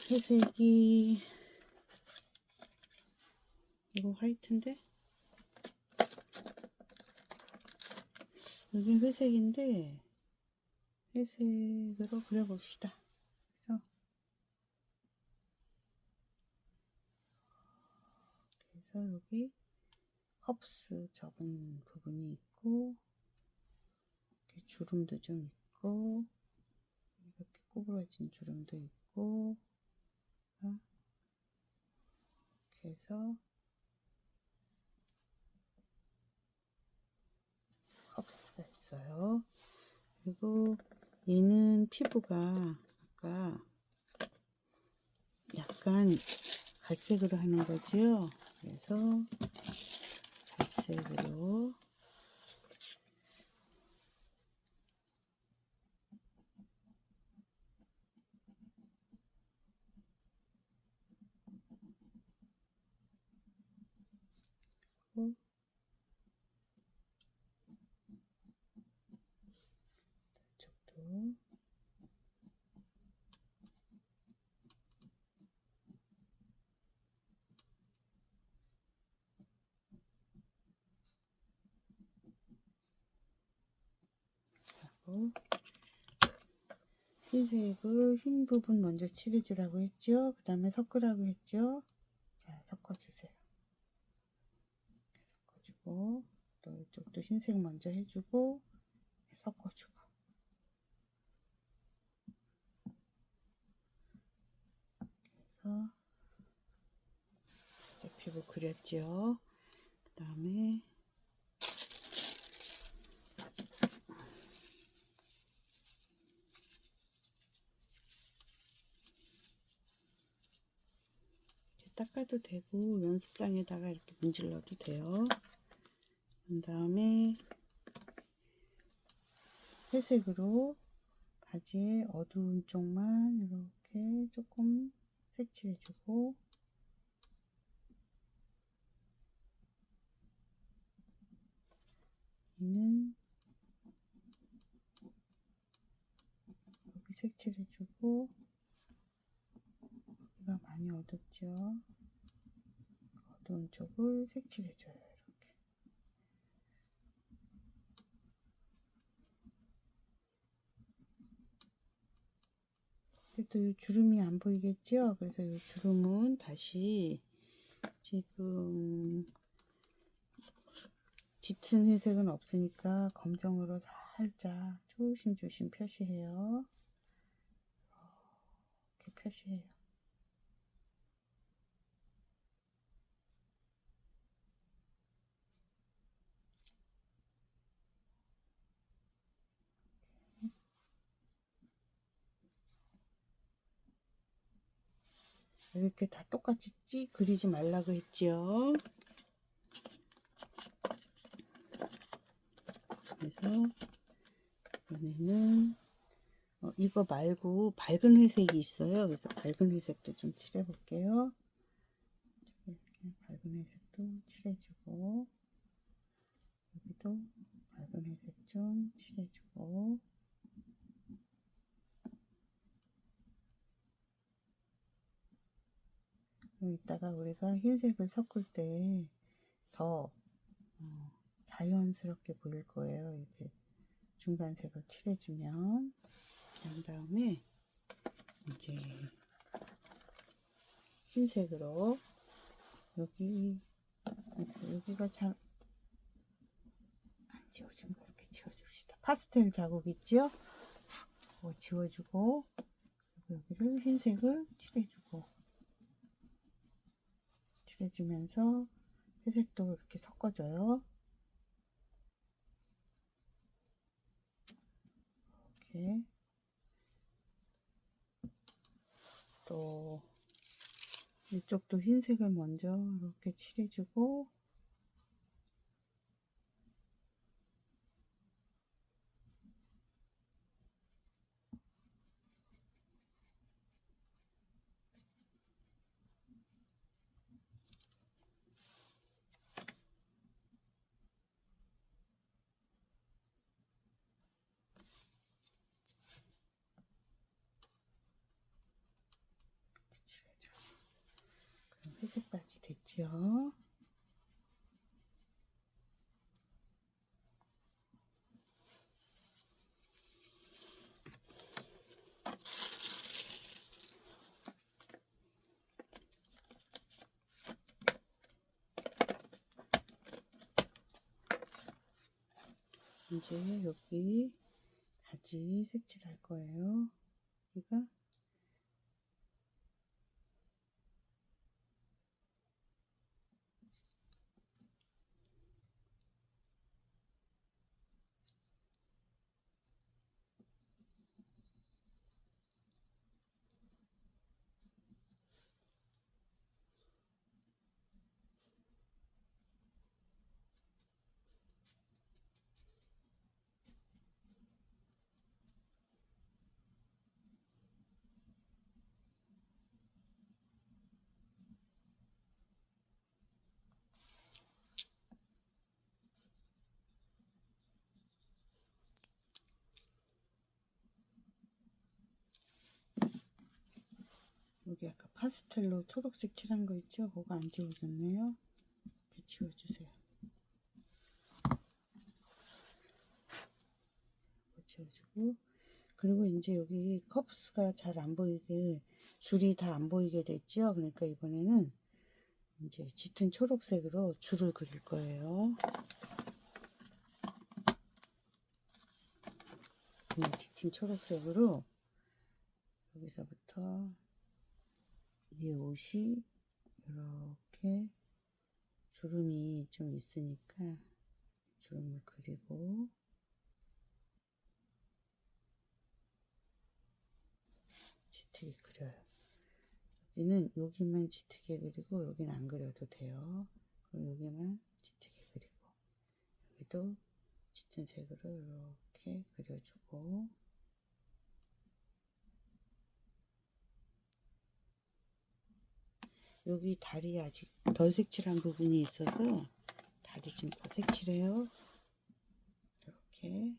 A: 회색이 이거 화이트인데 여기 회색인데 회색으로 그려봅시다. 그래서 여기 컵스 접은 부분이 있고 이렇게 주름도 좀 있고 이렇게 구부러진 주름도 있고 이렇게 해서 컵스가 있어요. 그리고 얘는 피부가 아까 약간 갈색으로 하는 거지요. 그래서 갈색으로 이쪽도 하고 흰색을 흰 부분 먼저 칠해주라고 했죠. 그 다음에 섞으라고 했죠. 자, 섞어주세요. 이렇게 섞어주고 또 이쪽도 흰색 먼저 해주고 섞어주고 그래서 이제 피부 그렸죠. 그 다음에 닦아도 되고 연습장에다가 이렇게 문질러도 돼요. 그 다음에 회색으로 바지의 어두운 쪽만 이렇게 조금 색칠해주고 얘는 여기 색칠해주고 여기가 많이 어둡죠. 어두운 쪽을 색칠해줘요. 이렇게. 그래도 주름이 안 보이겠죠? 그래서 이 주름은 다시 지금 짙은 회색은 없으니까 검정으로 살짝 조심조심 표시해요. 이렇게 표시해요. 이렇게 다 똑같이 그리지 말라고 했죠. 그래서 이번에는 이거 말고 밝은 회색이 있어요. 그래서 밝은 회색도 좀 칠해 볼게요. 이렇게 밝은 회색도 칠해주고 여기도 밝은 회색 좀 칠해주고 그럼 이따가 우리가 흰색을 섞을 때 더 자연스럽게 보일 거예요. 이렇게 중간색을 칠해주면 그런 다음에 이제 흰색으로 여기가 잘 안 지워진 거 이렇게 지워줍시다. 파스텔 자국 있죠? 지워주고 여기를 흰색을 칠해주면서 회색도 이렇게 섞어줘요. 이렇게 또 이쪽도 흰색을 먼저 이렇게 칠해주고 색까지 됐죠. 이제 여기 바지 색칠할 거예요. 여기가 여기 아까 파스텔로 초록색 칠한 거 있죠? 그거 안 지워졌네요. 이렇게 지워주세요. 지워주고, 그리고 이제 여기 컵스가 잘 안 보이게, 줄이 다 안 보이게 됐죠? 그러니까 이번에는 이제 짙은 초록색으로 줄을 그릴 거예요. 짙은 초록색으로 여기서부터 이 옷이 이렇게 주름이 좀 있으니까 주름을 그리고, 짙게 그려요. 여기는 여기만 짙게 그리고 여기는 안 그려도 돼요. 그럼 여기만 짙게 그리고, 여기도 짙은 색으로 이렇게 그려주고, 여기 다리 아직 덜 색칠한 부분이 있어서 다리 좀 더 색칠해요. 이렇게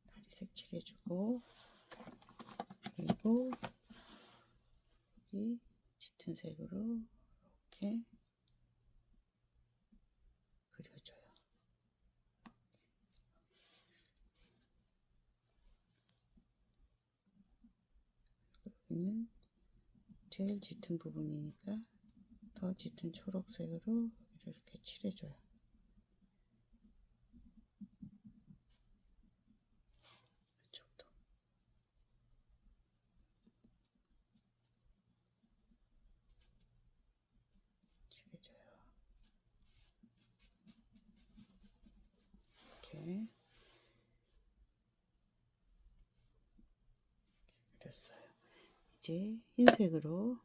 A: 다리 색칠해주고, 그리고 여기 짙은 색으로 이렇게 그려줘요. 여기는 제일 짙은 부분이니까 더 짙은 초록색으로 이렇게 칠해줘요. 이쪽도. 칠해줘요. 이렇게 그렸어요. 이제 흰색으로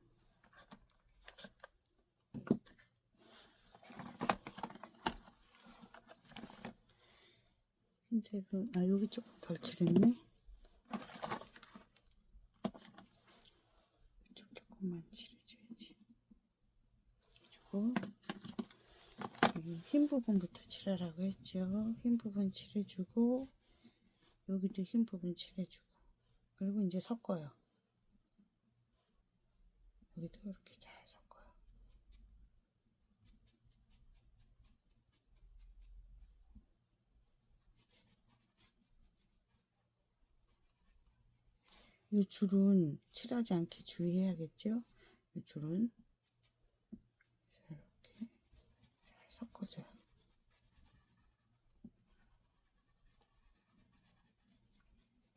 A: 흰색은 여기 조금 덜 칠했네. 이쪽 조금만 칠해줘야지. 그리고 여기 흰 부분부터 칠하라고 했죠. 흰 부분 칠해주고, 여기도 흰 부분 칠해주고, 그리고 이제 섞어요. 여기도 이렇게 잘 섞어요. 이 줄은 칠하지 않게 주의해야겠죠? 이 줄은 이렇게 잘 섞어줘요.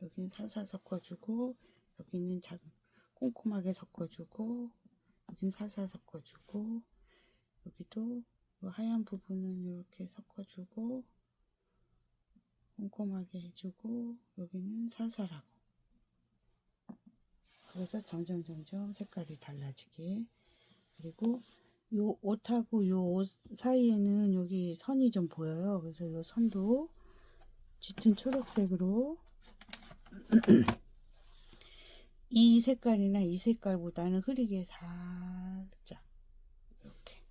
A: 여긴 살살 섞어주고, 여기는 꼼꼼하게 섞어주고, 여긴 살살 섞어주고, 여기도 이 하얀 부분은 이렇게 섞어주고, 꼼꼼하게 해주고, 여기는 살살하고. 그래서 점점 색깔이 달라지게. 그리고 요 옷하고 요 옷 사이에는 여기 선이 좀 보여요. 그래서 요 선도 짙은 초록색으로 이 색깔이나 이 색깔보다는 흐리게 살짝 이렇게.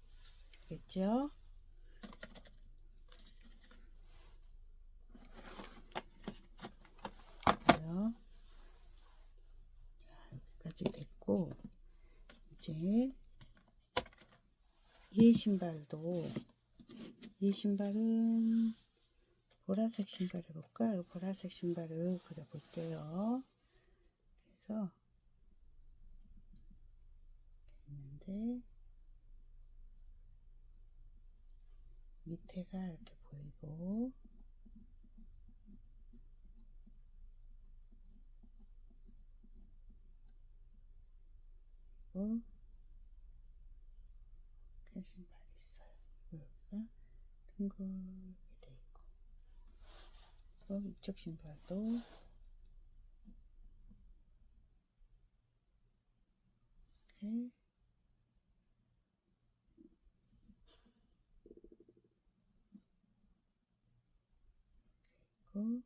A: 알겠죠? 됐어요. 자, 여기까지 됐고, 이제 얘 신발은 보라색 신발 해볼까? 이 보라색 신발을 그려볼게요. 그래서 있는데 밑에가 이렇게 보이고 그리고 이렇게 신발이 있어요. 여기가 둥글게 돼 있고 또 이쪽 신발도 이렇게 있고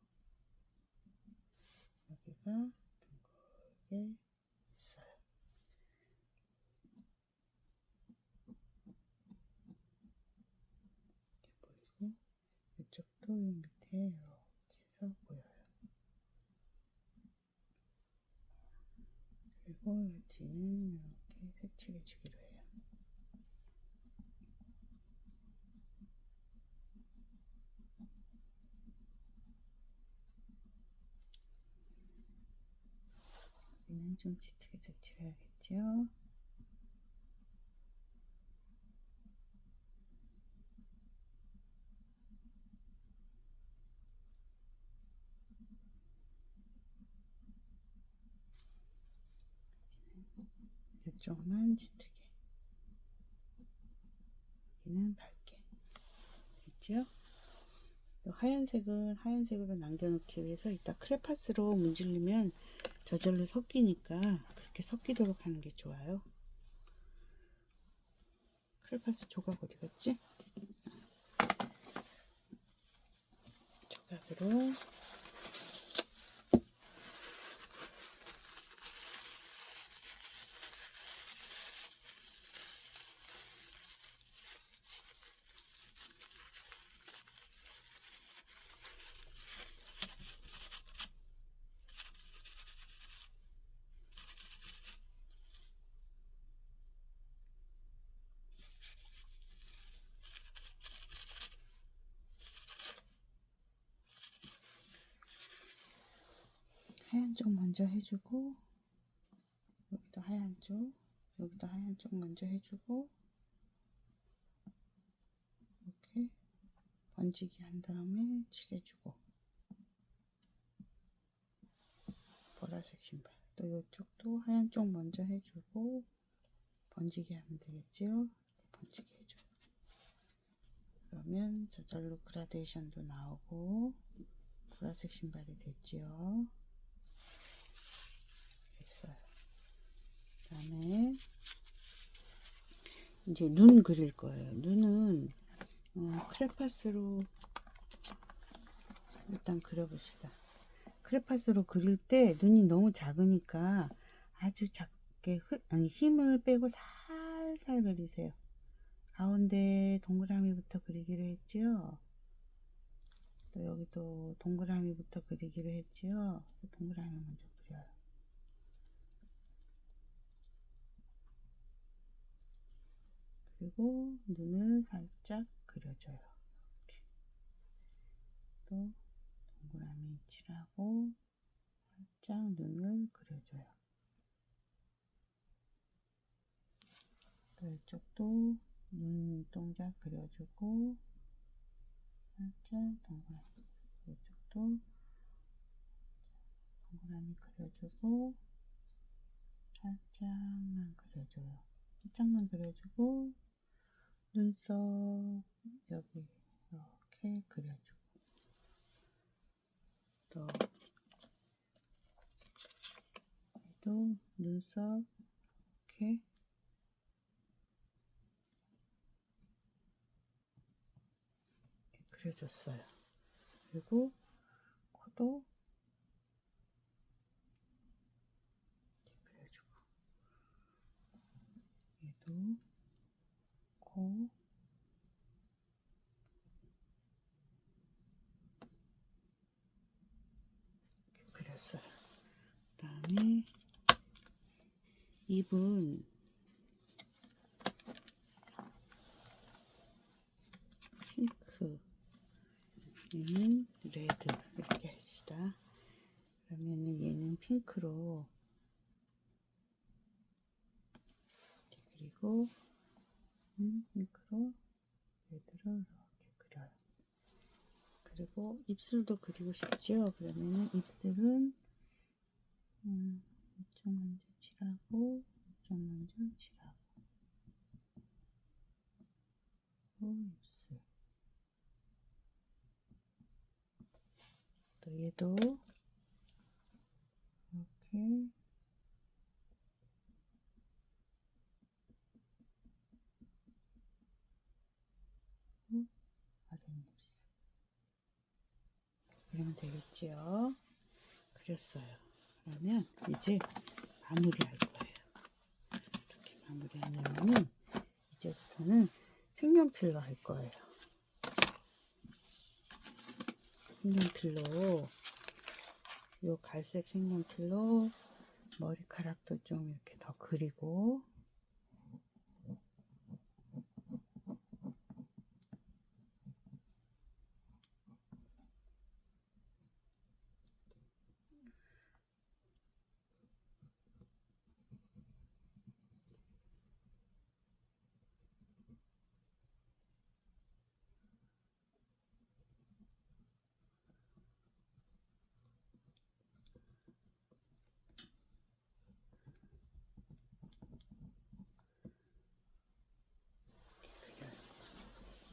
A: 여기가 둥글게 있어요. 이렇게 보이고 이쪽도 이 밑에 이렇게 해서 보여요. 그리고 여기는 이렇게 색칠해 주기로 해요. 여기는 좀 짙게 색칠해야겠죠. 이쪽만 짙게 여기는 밝게 됐죠? 하얀색은 하얀색으로 남겨놓기 위해서 이따 크레파스로 문지르면 저절로 섞이니까 그렇게 섞이도록 하는 게 좋아요. 크레파스 조각 어디 갔지? 조각으로 하얀 쪽 먼저 해주고 여기도 하얀 쪽 여기도 하얀 쪽 먼저 해주고 이렇게 번지게 한 다음에 칠해주고 보라색 신발 또 이쪽도 하얀 쪽 먼저 해주고 번지게 하면 되겠지요. 번지게 해줘요. 그러면 저절로 그라데이션도 나오고 보라색 신발이 됐지요. 됐어요. 그 다음에 이제 눈 그릴 거예요. 눈은 크레파스로 일단 그려봅시다. 크레파스로 그릴 때 눈이 너무 작으니까 아주 작게 힘을 빼고 살살 그리세요. 가운데 동그라미부터 그리기로 했지요. 또 여기도 동그라미부터 그리기로 했지요. 동그라미 먼저 그려요. 그리고 눈을 살짝 그려줘요. 이렇게. 또 동그라미 칠하고 살짝 눈을 그려줘요. 또 이쪽도 눈동자 그려주고 살짝 동그라미 이쪽도 동그라미 그려주고 살짝만 그려줘요. 살짝만 그려주고 눈썹 여기 이렇게 그려주고 또 눈썹 이렇게 그려줬어요. 그리고 코도 이렇게 그려주고 얘도 코 이렇게 그렸어요. 그 다음에 입은 핑크로, 그리고 핑크로 얘들을 이렇게 그려요. 그리고 입술도 그리고 싶죠. 그러면 입술은 이쪽 먼저 칠하고 이쪽 먼저 칠하고 입술, 또 얘도 이렇게 아랫입술 그러면 되겠지요. 그렸어요. 그러면 이제 마무리할 거예요. 어떻게 마무리하냐면은 이제부터는 색연필로 할 거예요. 색연필로, 요 갈색 색연필로 머리카락도 좀 이렇게 더 그리고,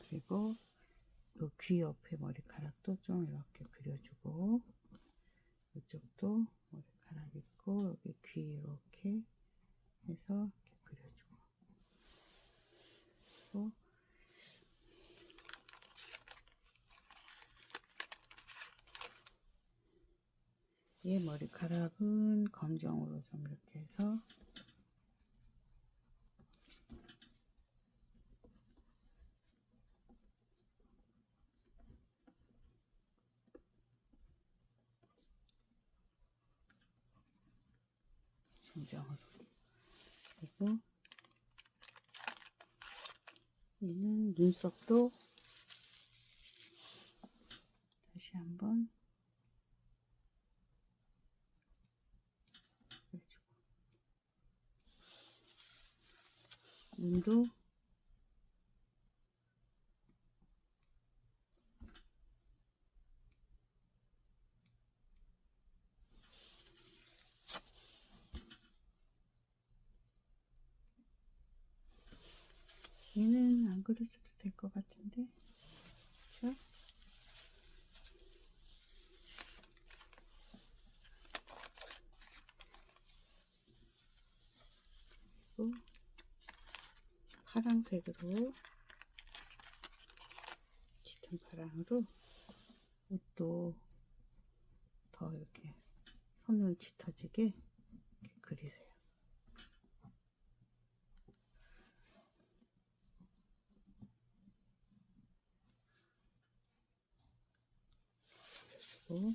A: 그리고 요 귀 옆에 머리카락도 좀 이렇게 그려주고, 이쪽도 머리카락 있고 여기 귀 이렇게 해서 이렇게 그려주고, 그리고 얘 머리카락은 검정으로 좀 이렇게 해서 검정으로, 그리고 얘는 눈썹도 다시 한번 그려주고, 눈도 얘는 안 그려줘도 될 것 같은데, 그렇죠? 그리고 파란색으로, 짙은 파랑으로 옷도 더 이렇게 손을 짙어지게 이렇게 그리세요. 그리고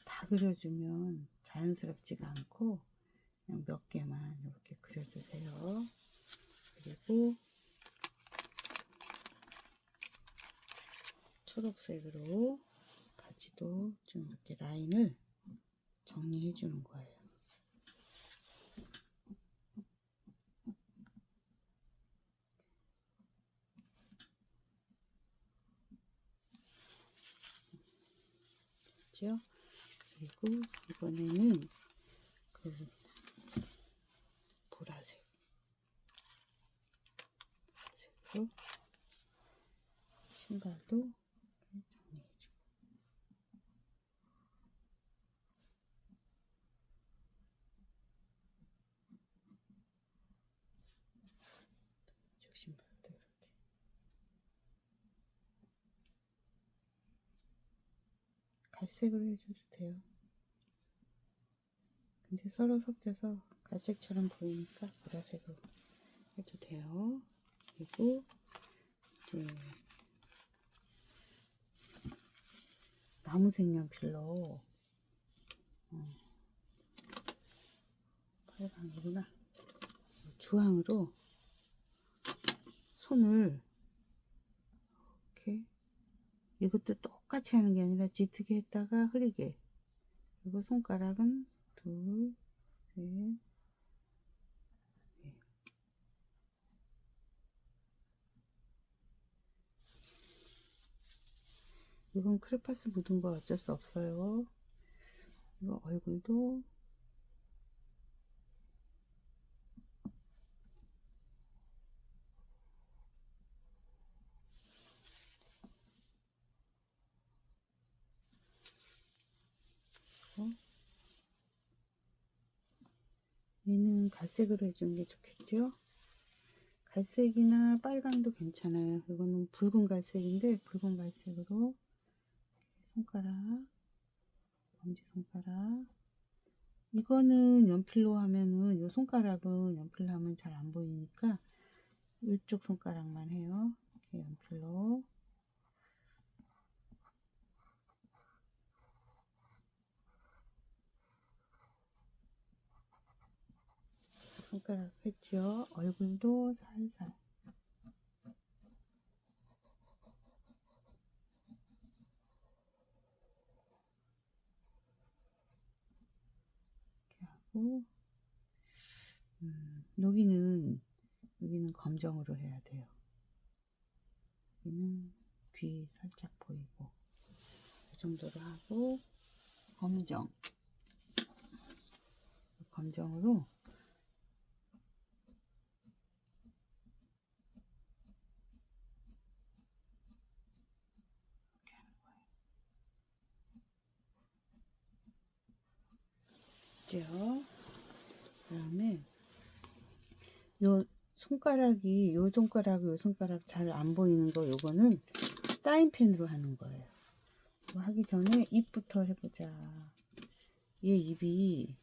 A: 다 그려주면 자연스럽지가 않고 그냥 몇 개만 이렇게 그려주세요. 그리고 초록색으로 바지도 좀 이렇게 라인을 정리해 주는 거예요. 그렇죠? 그리고 이번에는 그 보라색으로 신발도 정리해주고, 이쪽 신발도 이렇게 갈색으로 해줘도 돼요. 근데 서로 섞여서 갈색처럼 보이니까 보라색으로 해도 돼요. 그리고 이제 나무 색연필로, 빨강이구나, 주황으로 손을 이렇게 이것도 똑같이 하는 게 아니라 짙게 했다가 흐리게. 그리고 손가락은 둘, 셋, 넷. 이건 크레파스 묻은 거 어쩔 수 없어요. 이거 얼굴도 얘는 갈색으로 해주는 게 좋겠죠? 갈색이나 빨강도 괜찮아요. 이거는 붉은 갈색인데 붉은 갈색으로 손가락, 엄지손가락. 이거는 연필로 하면은 요 손가락은 연필로 하면 잘 안 보이니까 이쪽 손가락만 해요. 이렇게 연필로. 손가락 했죠. 얼굴도 살살. 이렇게 하고, 여기는 검정으로 해야 돼요. 여기는 귀 살짝 보이고, 이 정도로 하고, 검정으로 이렇게 하는 거예요. 있죠? 그 다음에 요 손가락이 요 손가락 잘 안 보이는 거 요거는 사인펜으로 하는 거예요. 뭐 하기 전에 입부터 해보자. 얘 입이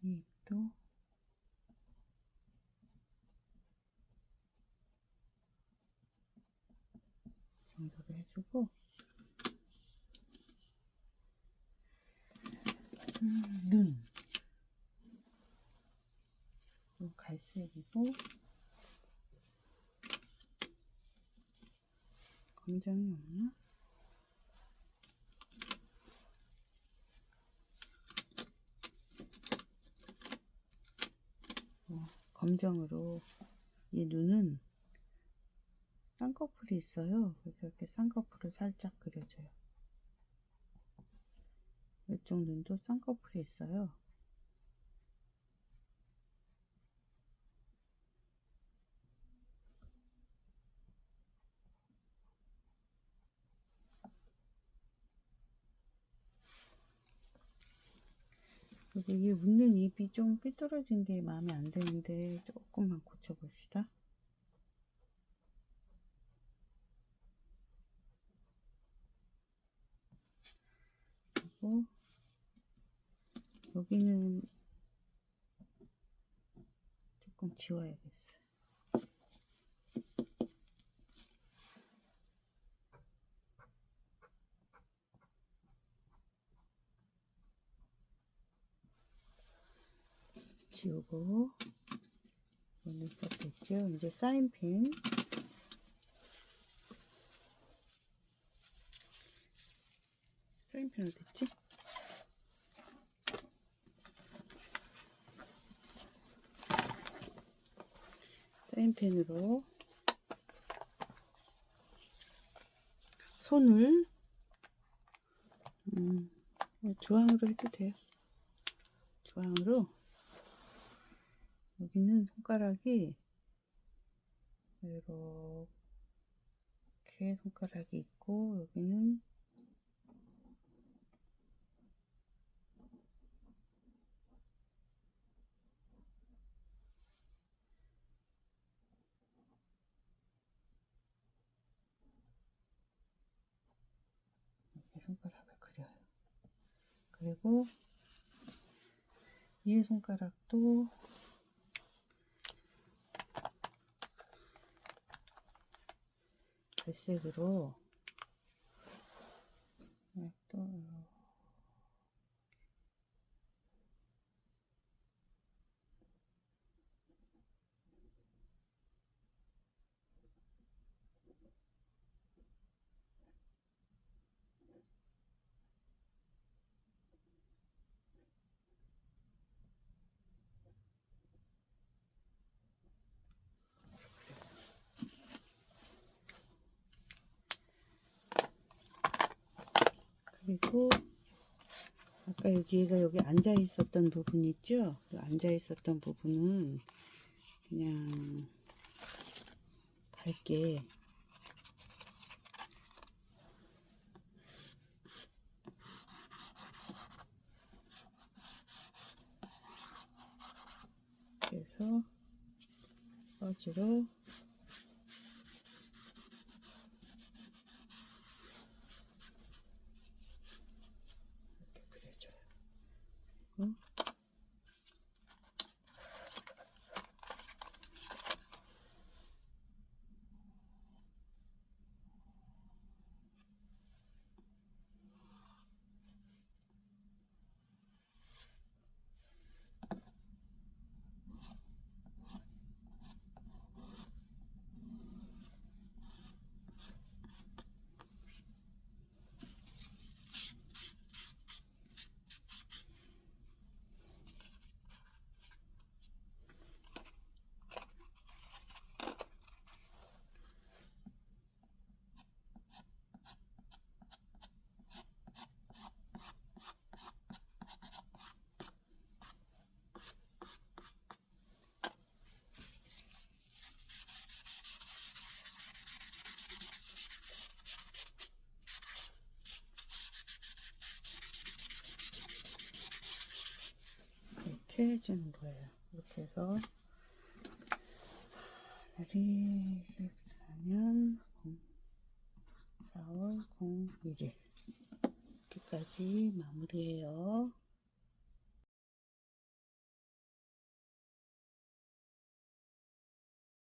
A: 이 입도 정도로 해주고 눈 갈색이고 검정이 없나? 검정으로 이 눈은 쌍꺼풀이 있어요. 그래서 이렇게 쌍꺼풀을 살짝 그려줘요. 이쪽 눈도 쌍꺼풀이 있어요. 그리고 이 웃는 입이 좀 삐뚤어진 게 마음에 안 드는데 조금만 고쳐봅시다. 그리고 여기는 조금 지워야겠어요. 지우고 눈썹 됐죠? 이제 사인펜 어디 됐지? 사인펜으로 손을 주황으로 해도 돼요. 주황으로 여기는 손가락이 이렇게 손가락이 있고 여기는 이렇게 손가락을 그려요. 그리고 위에 손가락도 갈색으로 또 그리고 아까 여기가 여기 앉아 있었던 부분 있죠? 앉아 있었던 부분은 그냥 밝게 해서 서지로 이렇게 그려줘요. 그리고 이렇게 해주는 거예요. 이렇게 해서 날이 24년 4월 01일 이렇게까지 마무리해요.